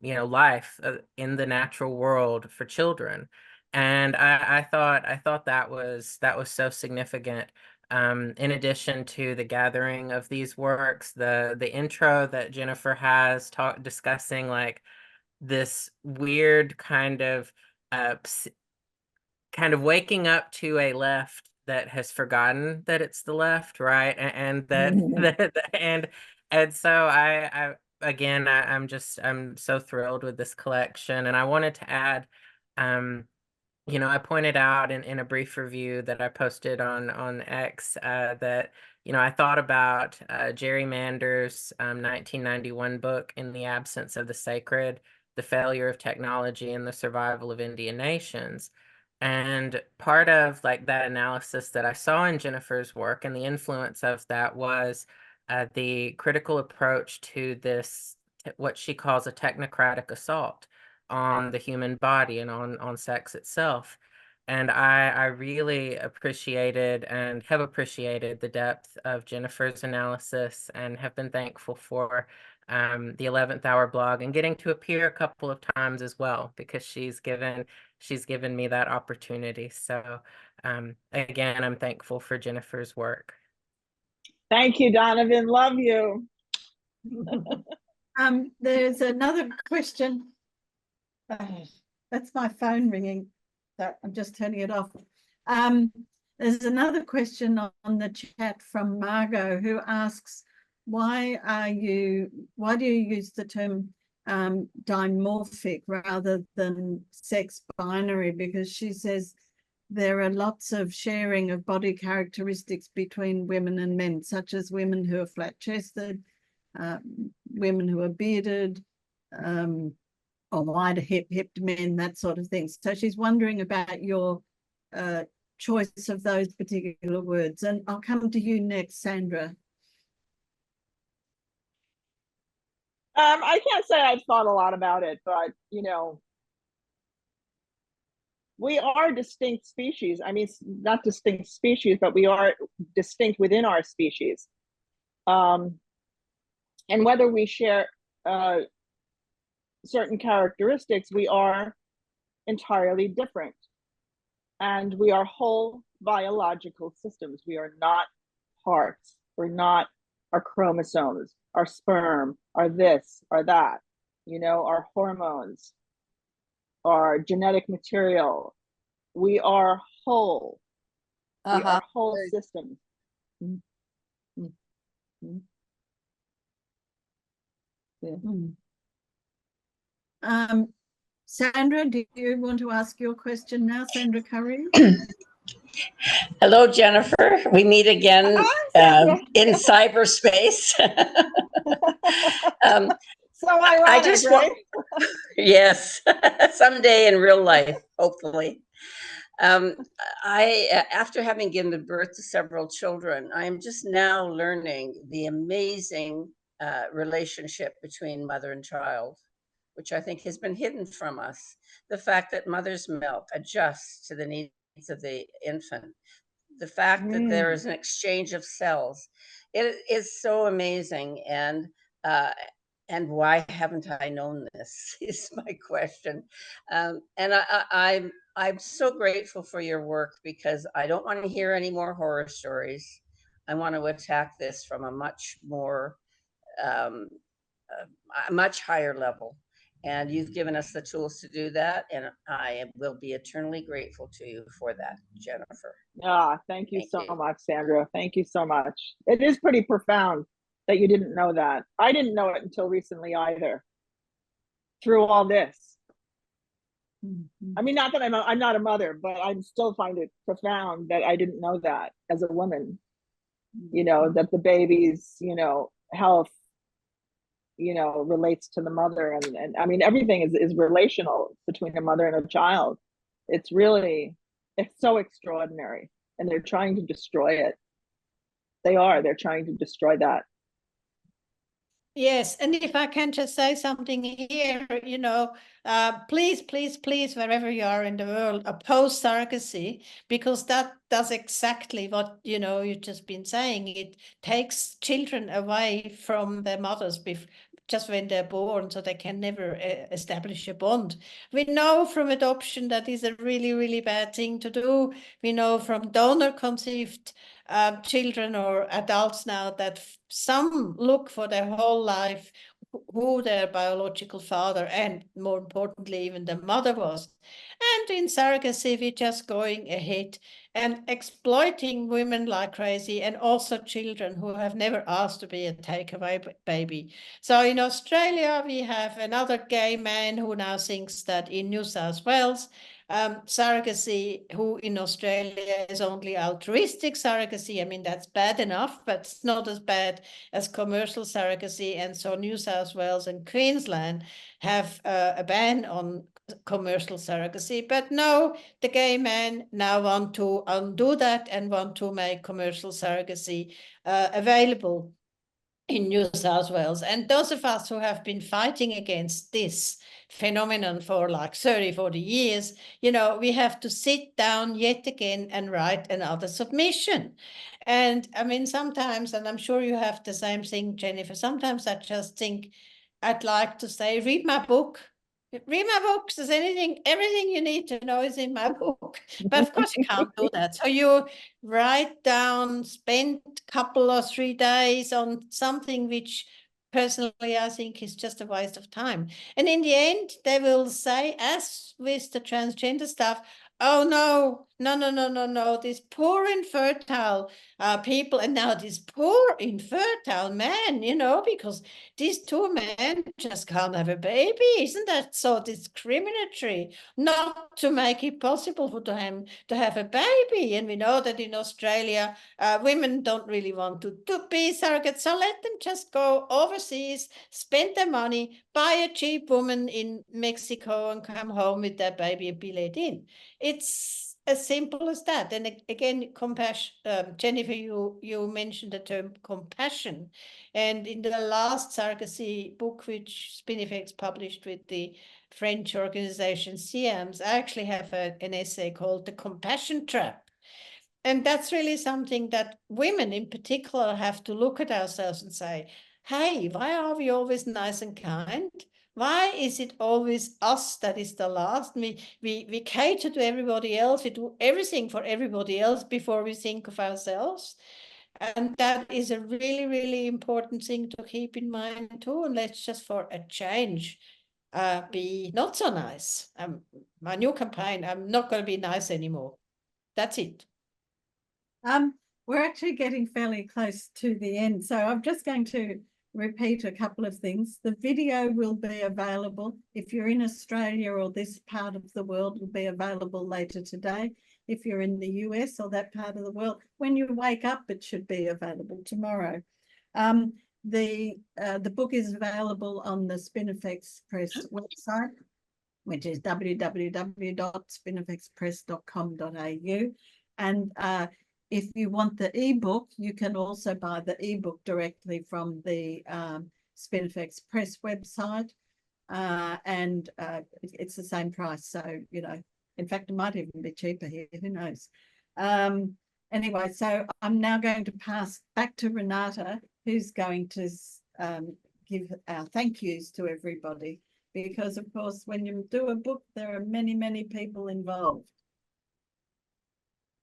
you know, life in the natural world for children. And I thought that was so significant. In addition to the gathering of these works, the intro that Jennifer has discussing like this weird kind of waking up to a left that has forgotten that it's the left, right? And and so I'm so thrilled with this collection. And I wanted to add, you know, I pointed out in a brief review that I posted on X that, you know, I thought about Jerry Mander's 1991 book, "In the Absence of the Sacred: The Failure of Technology and the Survival of Indian Nations." And part of like that analysis that I saw in Jennifer's work and the influence of that was the critical approach to this, what she calls a technocratic assault on the human body and on sex itself. And I really appreciated and have appreciated the depth of Jennifer's analysis, and have been thankful for the 11th Hour blog and getting to appear a couple of times as well, because she's given me that opportunity. So again, I'm thankful for Jennifer's work. Thank you, Donovan. Love you. There's another question. That's my phone ringing, so I'm just turning it off. There's another question on the chat from Margot, who asks, why do you use the term dimorphic rather than sex binary? Because she says there are lots of sharing of body characteristics between women and men, such as women who are flat-chested, women who are bearded, or wider hipped men, that sort of thing. So she's wondering about your choice of those particular words. And I'll come to you next, Sandra. I can't say I've thought a lot about it, but you know, we are distinct species. I mean, not distinct species, but we are distinct within our species. And whether we share certain characteristics, we are entirely different. And we are whole biological systems. We are not parts. We're not our chromosomes, our sperm, our this, our that, you know, our hormones, our genetic material. We are whole. We are whole systems. Yeah. Sandra, do you want to ask your question now, Sandra Curry? Hello, Jennifer. We meet again in cyberspace. So ironic, I just right? Yes, someday in real life, hopefully. After having given birth to several children, I am just now learning the amazing relationship between mother and child, which I think has been hidden from us. The fact that mother's milk adjusts to the needs of the infant, the fact that there is an exchange of cells, it is so amazing. And why haven't I known this is my question. And I'm so grateful for your work, because I don't want to hear any more horror stories. I want to attack this from a much more, a much higher level. And you've given us the tools to do that. And I will be eternally grateful to you for that, Jennifer. Thank you so much, Sandra. Thank you so much. It is pretty profound that you didn't know that. I didn't know it until recently either, through all this. I mean, not that I'm not a mother, but I still find it profound that I didn't know that as a woman, you know, that the baby's, you know, health, you know, relates to the mother. And I mean, everything is relational between a mother and a child. It's really, it's so extraordinary. And they're trying to destroy it. They're trying to destroy that. Yes, and if I can just say something here, you know, please, please, please, wherever you are in the world, oppose surrogacy, because that does exactly what, you know, you've just been saying. It takes children away from their mothers just when they're born, so they can never establish a bond. We know from adoption that is a really, really bad thing to do. We know from donor-conceived children or adults now that some look for their whole life who their biological father and, more importantly, even the mother was. And in surrogacy, we're just going ahead and exploiting women like crazy, and also children who have never asked to be a takeaway baby. So in Australia, we have another gay man who now thinks that in New South Wales, surrogacy, who in Australia is only altruistic surrogacy. I mean, that's bad enough, but it's not as bad as commercial surrogacy. And so New South Wales and Queensland have a ban on commercial surrogacy. But no, the gay men now want to undo that and want to make commercial surrogacy available in New South Wales. And those of us who have been fighting against this phenomenon for like 30, 40 years, you know, we have to sit down yet again and write another submission. And I mean, sometimes, and I'm sure you have the same thing, Jennifer, sometimes I just think I'd like to say, read my book. Read my books. There's everything you need to know is in my book. But of course you can't do that. So you write down, spend a couple or 3 days on something which personally I think is just a waste of time. And in the end, they will say, as with the transgender stuff, oh no, no. These poor infertile people, and now this poor infertile man, because these two men just can't have a baby. Isn't that so discriminatory? Not to make it possible for them to have a baby. And we know that in Australia, women don't really want to be surrogates, so let them just go overseas, spend their money, buy a cheap woman in Mexico, and come home with their baby and be let in. It's as simple as that. And again, compassion. Jennifer, you mentioned the term compassion, and in the last surrogacy book, which Spinifex published with the French organization SIAMS, I actually have an essay called "The Compassion Trap," and that's really something that women, in particular, have to look at ourselves and say, "Hey, why are we always nice and kind? Why is it always us that is the last? We cater to everybody else. We do everything for everybody else before we think of ourselves." And that is a really, really important thing to keep in mind too. And let's just, for a change, be not so nice. My new campaign, I'm not going to be nice anymore. That's it. We're actually getting fairly close to the end. So I'm just going to repeat a couple of things. The video will be available. If you're in Australia or this part of the world, will be available later today. If you're in the US or that part of the world, when you wake up, it should be available tomorrow. The book is available on the Spinifex Press website, which is www.spinifexpress.com.au. And if you want the ebook, you can also buy the ebook directly from the Spinifex Press website, and it's the same price. So, in fact, it might even be cheaper here, who knows. Anyway, so I'm now going to pass back to Renata, who's going to give our thank yous to everybody, because, of course, when you do a book, there are many, many people involved.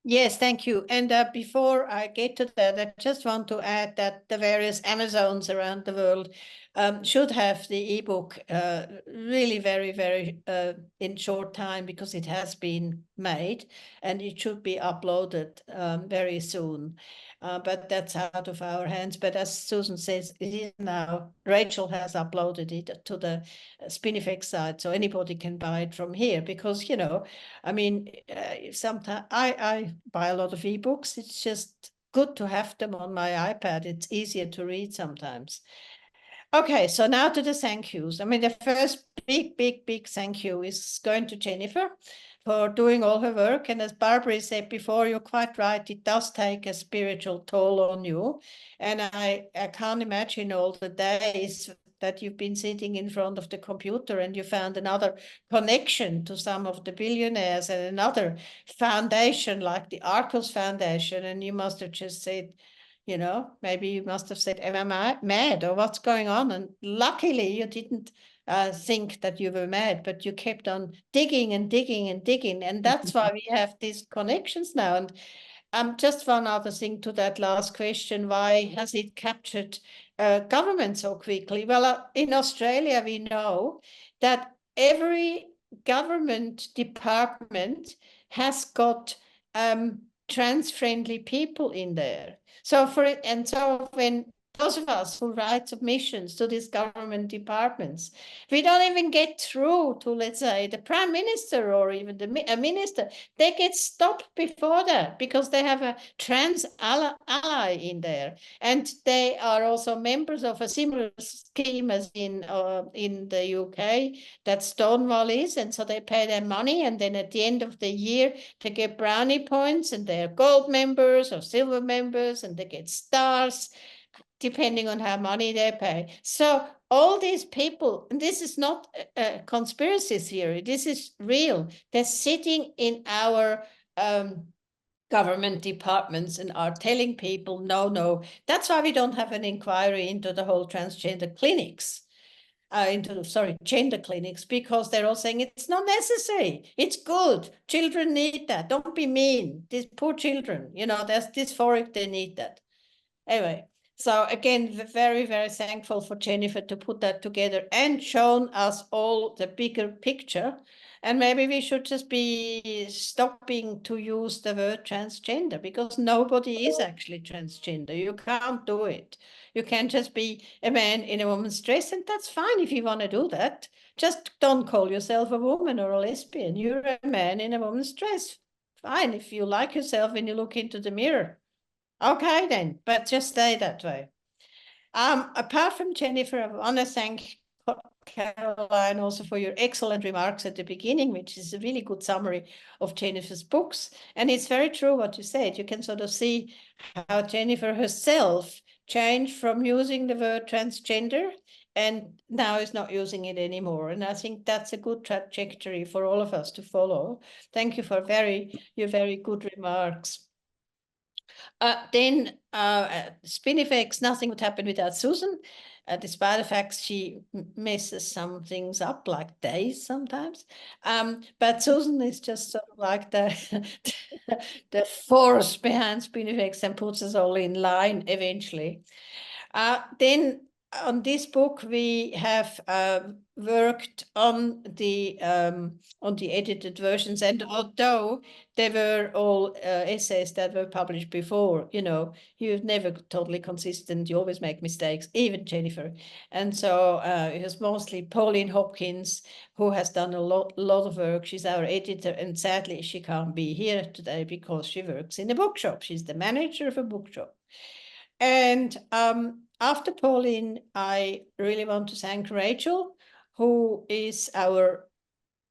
Yes, thank you. And before I get to that, I just want to add that the various Amazons around the world should have the ebook really very, very in short time, because it has been made and it should be uploaded very soon. But that's out of our hands. But as Susan says, it is now, Rachel has uploaded it to the Spinifex site, so anybody can buy it from here, because, I mean, sometimes I buy a lot of ebooks. It's just good to have them on my iPad. It's easier to read sometimes. Okay, so now to the thank yous. I mean, the first big thank you is going to Jennifer for doing all her work. And as Barbara said before, you're quite right. It does take a spiritual toll on you. And I can't imagine all the days that you've been sitting in front of the computer and you found another connection to some of the billionaires and another foundation like the Arcos Foundation. And you must have just said, maybe you must have said, am I mad, or what's going on? And luckily you didn't think that you were mad, but you kept on digging and digging and digging. And that's why we have these connections now. And just one other thing to that last question, why has it captured government so quickly? Well, in Australia, we know that every government department has got trans-friendly people in there. So when those of us who write submissions to these government departments, we don't even get through to, let's say, the Prime Minister or even a minister. They get stopped before that because they have a trans ally in there. And they are also members of a similar scheme as in the UK that Stonewall is. And so they pay their money. And then at the end of the year, they get brownie points and they're gold members or silver members and they get stars, depending on how money they pay. So all these people, and this is not a conspiracy theory, this is real. They're sitting in our government departments and are telling people, no. That's why we don't have an inquiry into the whole transgender clinics. Gender clinics, because they're all saying it's not necessary. It's good. Children need that. Don't be mean. These poor children, they're dysphoric, they need that. Anyway, so again, very, very thankful for Jennifer to put that together and shown us all the bigger picture. And maybe we should just be stopping to use the word transgender, because nobody is actually transgender. You can't do it. You can just be a man in a woman's dress, and that's fine if you want to do that. Just don't call yourself a woman or a lesbian. You're a man in a woman's dress. Fine, if you like yourself when you look into the mirror. Okay then, but just stay that way. Apart from Jennifer, I want to thank Caroline also for your excellent remarks at the beginning, which is a really good summary of Jennifer's books. And it's very true what you said. You can sort of see how Jennifer herself changed from using the word transgender and now is not using it anymore. And I think that's a good trajectory for all of us to follow. Thank you for your very good remarks. Then Spinifex, nothing would happen without Susan, despite the fact she messes some things up, like days sometimes. But Susan is just sort of like the force behind Spinifex and puts us all in line eventually. Then on this book, we have worked on the edited versions, and although they were all essays that were published before, you know, you're never totally consistent. You always make mistakes, even Jennifer. And so it was mostly Pauline Hopkins who has done a lot of work. She's our editor, and sadly she can't be here today because she works in a bookshop. She's the manager of a bookshop. And after Pauline, I really want to thank Rachel, who is our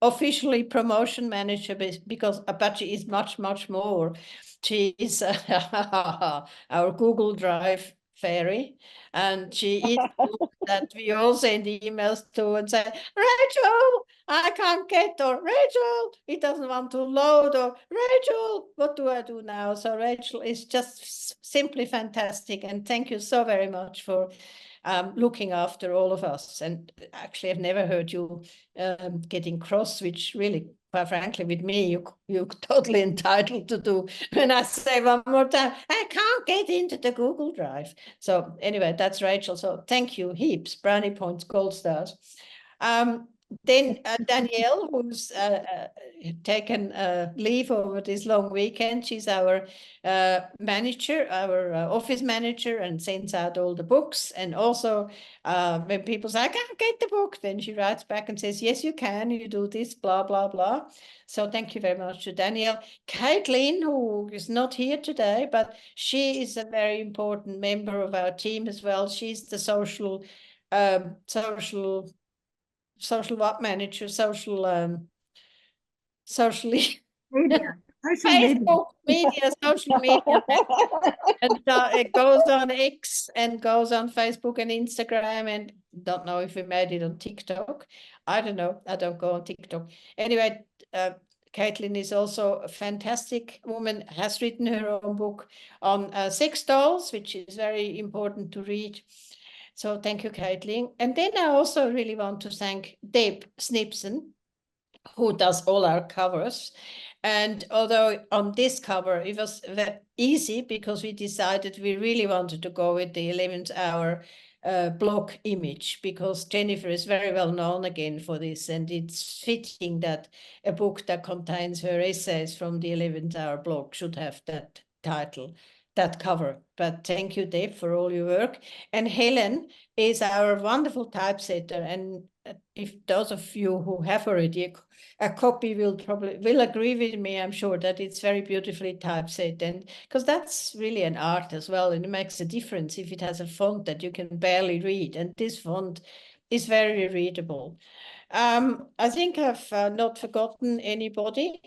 officially promotion manager, because Apache is much, much more. She is our Google Drive fairy, and she is that we all send emails to and say, Rachel, I can't get, or Rachel, it doesn't want to load, or Rachel, what do I do now? So Rachel is just simply fantastic, and thank you so very much for looking after all of us. And actually, I've never heard you getting cross, which really, quite frankly, with me, you're totally entitled to do. When I say one more time, I can't get into the Google Drive. So anyway, that's Rachel. So thank you, heaps, brownie points, gold stars. Then Danielle, who's taken leave over this long weekend. She's our manager, our office manager, and sends out all the books. And also when people say, I can't get the book, then she writes back and says, yes, you can, you do this, blah, blah, blah. So thank you very much to Danielle. Caitlin, who is not here today, but she is a very important member of our team as well. She's the social what manager, socially Media. Social Facebook media, social media. And it goes on X and goes on Facebook and Instagram, and don't know if we made it on TikTok. I don't know. I don't go on TikTok. Anyway, Caitlin is also a fantastic woman, has written her own book on sex dolls, which is very important to read. So thank you, Caitlin. And then I also really want to thank Deb Snipson, who does all our covers. And although on this cover, it was very easy because we decided we really wanted to go with the 11th hour blog image, because Jennifer is very well known again for this, and it's fitting that a book that contains her essays from the 11th hour blog should have that title, that cover. But thank you, Deb, for all your work. And Helen is our wonderful typesetter, and if those of you who have already a copy will agree with me, I'm sure, that it's very beautifully typeset, and because that's really an art as well, and it makes a difference if it has a font that you can barely read, and this font is very readable. I think I've not forgotten anybody.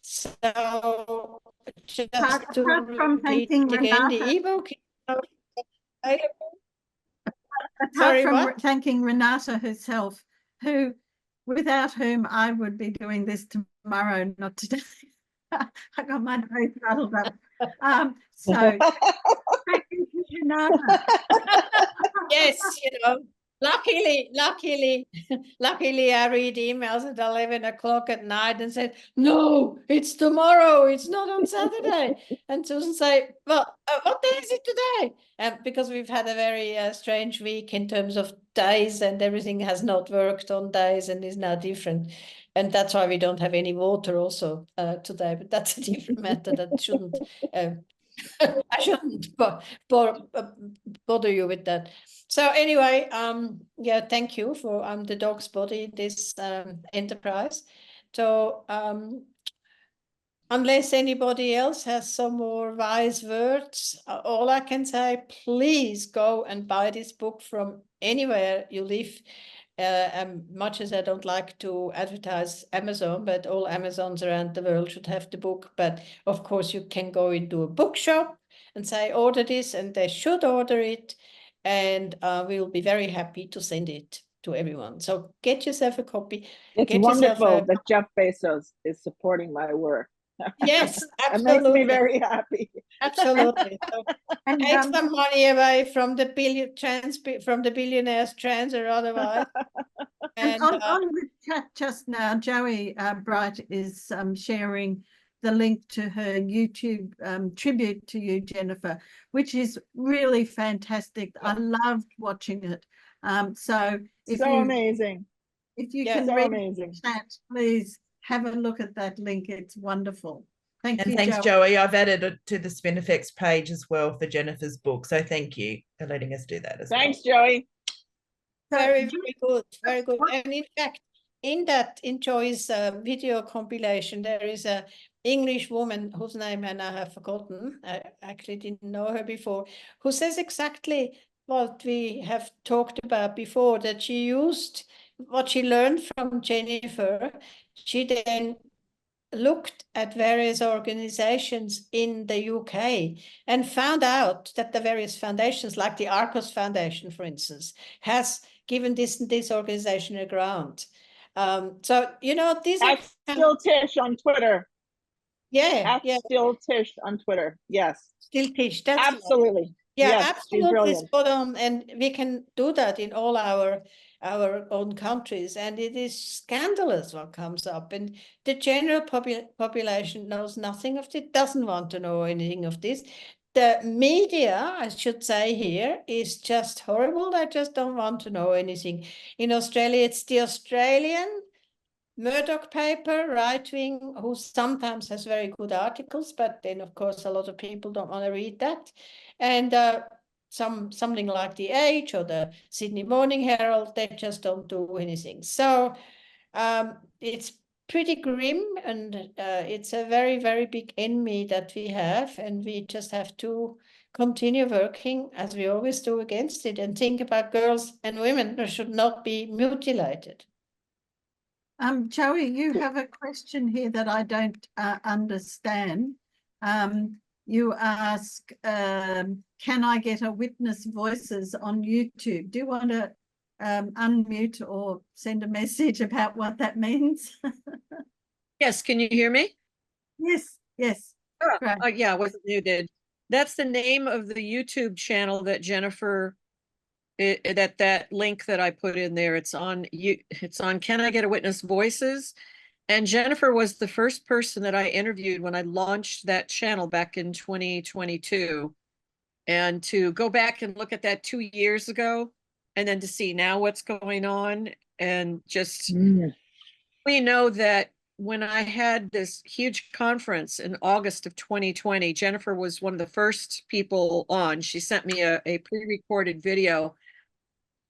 So just Apart to from repeat thanking again, the Renata. ebook is available. Apart Sorry, from what? thanking Renata herself, who, without whom I would be doing this tomorrow, not today. I got my nose rattled up. So thank you, Renata. Yes, you know, luckily, I read emails at 11 o'clock at night and said, no, it's tomorrow, it's not on Saturday. And Susan say, well, what day is it today? Because we've had a very strange week in terms of days, and everything has not worked on days and is now different. And that's why we don't have any water also today, but that's a different matter that shouldn't, I shouldn't bother you with that. So anyway, yeah, thank you for the dog's body, this enterprise. So unless anybody else has some more wise words, all I can say, please go and buy this book from anywhere you live. Much as I don't like to advertise Amazon, but all Amazons around the world should have the book. But of course, you can go into a bookshop and say, order this, and they should order it. And we'll be very happy to send it to everyone. So get yourself a copy. It's Get yourself wonderful that Jeff Bezos is supporting my work. Yes, It makes me absolutely. very happy. Absolutely. So And take some money away from the billionaires, trans or otherwise. And on the chat just now, Joey Bright is sharing the link to her YouTube tribute to you, Jennifer, which is really fantastic. I loved watching it. So if So you amazing. if you Yeah, can So read amazing. the chat, please have a look at that link. It's wonderful. Thank And you, thanks, Joey. Joey. I've added it to the Spinifex page as well for Jennifer's book. So thank you for letting us do that as Thanks, Joey. So very, just- very good, very good. what- And in fact, in that Joy's video compilation, there is a English woman whose name I now have forgotten. I actually didn't know her before, who says exactly what we have talked about before, that she used what she learned from Jennifer. She then looked at various organizations in the UK and found out that the various foundations, like the Arcos Foundation, for instance, has given this organization a grant. So, you know, these are... Still Tish on Twitter. Yeah, yeah. Still Tish on Twitter. Yes. Still Tish, that's absolutely. yeah, Yes, she's absolutely brilliant. spot on, and we can do that in all our own countries, and it is scandalous what comes up, and the general population knows nothing of it, doesn't want to know anything of this. The media, I should say here, is just horrible. They just don't want to know anything. In Australia, it's the Australian Murdoch paper, right-wing, who sometimes has very good articles, but then, of course, a lot of people don't want to read that. And something like The Age or the Sydney Morning Herald, they just don't do anything. So it's pretty grim, and it's a very, very big enemy that we have, and we just have to continue working, as we always do, against it, and think about girls and women who should not be mutilated. Joey, you have a question here that I don't understand. You ask, can I get a witness voices on YouTube? Do you want to unmute or send a message about what that means? Yes, can you hear me? Yes, yes. Great. Yeah, I wasn't muted. That's the name of the YouTube channel that Jennifer, that link that I put in there. It's on Can I Get a Witness Voices? And Jennifer was the first person that I interviewed when I launched that channel back in 2022. And to go back and look at that 2 years ago, and then to see now what's going on, and just, we know that when I had this huge conference in August of 2020, Jennifer was one of the first people on. She sent me a pre-recorded video.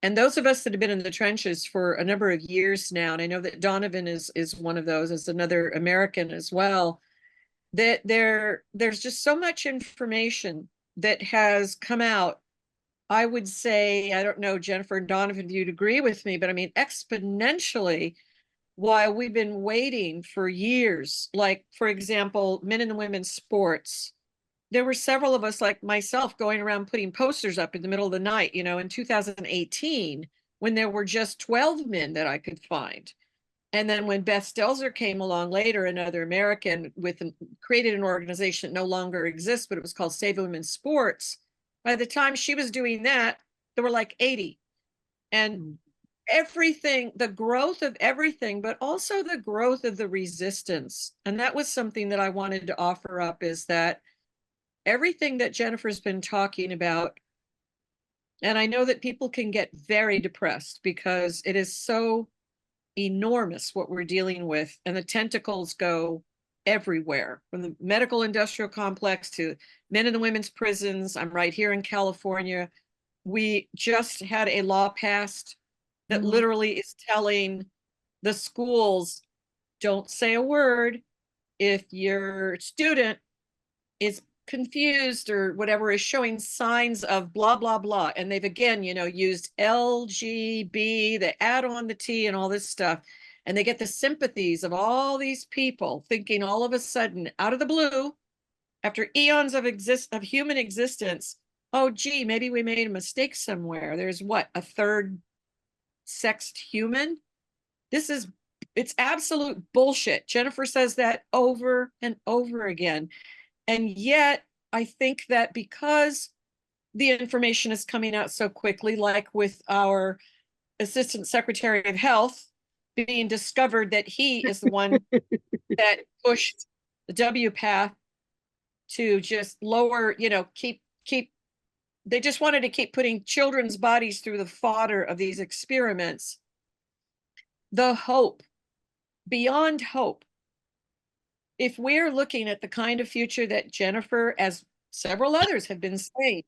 And those of us that have been in the trenches for a number of years now, and I know that Donovan is one of those, as another American as well, that there's just so much information that has come out. I would say, I don't know, Jennifer and Donovan, if you'd agree with me, but I mean, exponentially, while we've been waiting for years, like, for example, men and women's sports, there were several of us, like myself, going around putting posters up in the middle of the night, you know, in 2018, when there were just 12 men that I could find. And then when Beth Stelzer came along later, another American, created an organization that no longer exists, but it was called Save Women's Sports. By the time she was doing that, there were like 80. And everything, the growth of everything, but also the growth of the resistance. And that was something that I wanted to offer up, is that everything that Jennifer's been talking about, and I know that people can get very depressed because it is so enormous what we're dealing with, and the tentacles go everywhere, from the medical industrial complex to men and women's prisons. I'm right here in California. We just had a law passed that literally is telling the schools, don't say a word if your student is confused or whatever, is showing signs of blah, blah, blah. And they've again, used LGB, they add on the T and all this stuff. And they get the sympathies of all these people thinking all of a sudden, out of the blue, after eons of human existence, oh, gee, maybe we made a mistake somewhere. There's what, a third sexed human? It's absolute bullshit. Jennifer says that over and over again. And yet, I think that because the information is coming out so quickly, like with our Assistant Secretary of Health being discovered that he is the one that pushed the W path to just lower, they just wanted to keep putting children's bodies through the fodder of these experiments. The hope, beyond hope, if we're looking at the kind of future that Jennifer, as several others have been saying,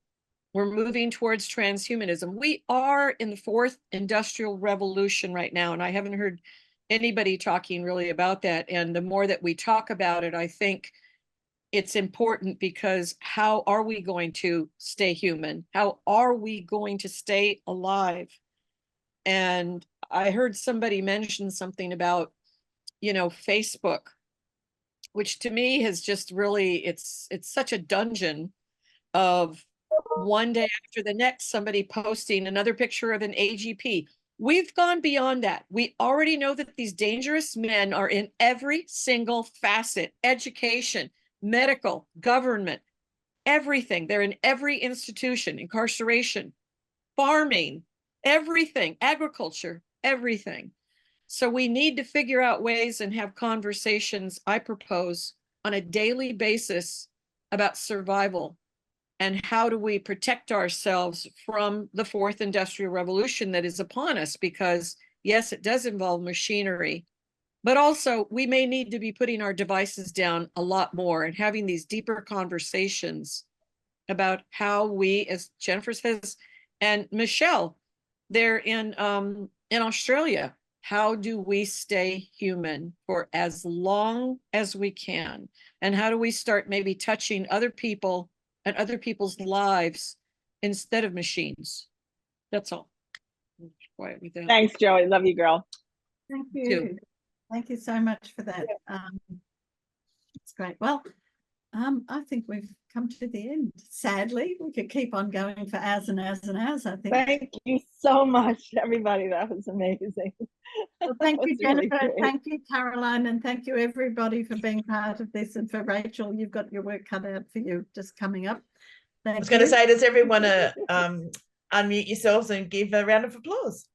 we're moving towards transhumanism. We are in the fourth industrial revolution right now, and I haven't heard anybody talking really about that. And the more that we talk about it, I think it's important, because how are we going to stay human? How are we going to stay alive? And I heard somebody mention something about, Facebook, which to me has just really, it's such a dungeon of one day after the next, somebody posting another picture of an AGP. We've gone beyond that. We already know that these dangerous men are in every single facet: education, medical, government, everything. They're in every institution, incarceration, farming, everything, agriculture, everything. So we need to figure out ways and have conversations, I propose, on a daily basis about survival and how do we protect ourselves from the fourth industrial revolution that is upon us. Because yes, it does involve machinery, but also we may need to be putting our devices down a lot more and having these deeper conversations about how we, as Jennifer says, and Michelle, they're in Australia, how do we stay human for as long as we can? And how do we start maybe touching other people and other people's lives instead of machines? That's all. Quiet with that. Thanks, Joey. Love you, girl. Thank you. Thank you so much for that. It's great. Well, I think we've come to the end. Sadly, we could keep on going for hours and hours and hours, I think. Thank you so much, everybody. That was amazing. Well, thank you, Really Jennifer. great. Thank you, Caroline. And thank you, everybody, for being part of this. And for Rachel, you've got your work cut out for you just coming up. Thank I was going to you. say, does everyone unmute yourselves and give a round of applause?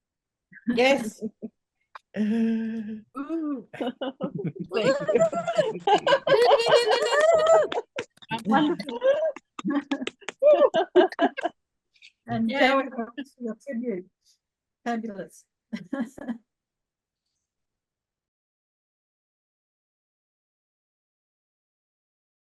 Yes. Thank you. Wonderful. And Yeah. Joey, your tribute. Fabulous.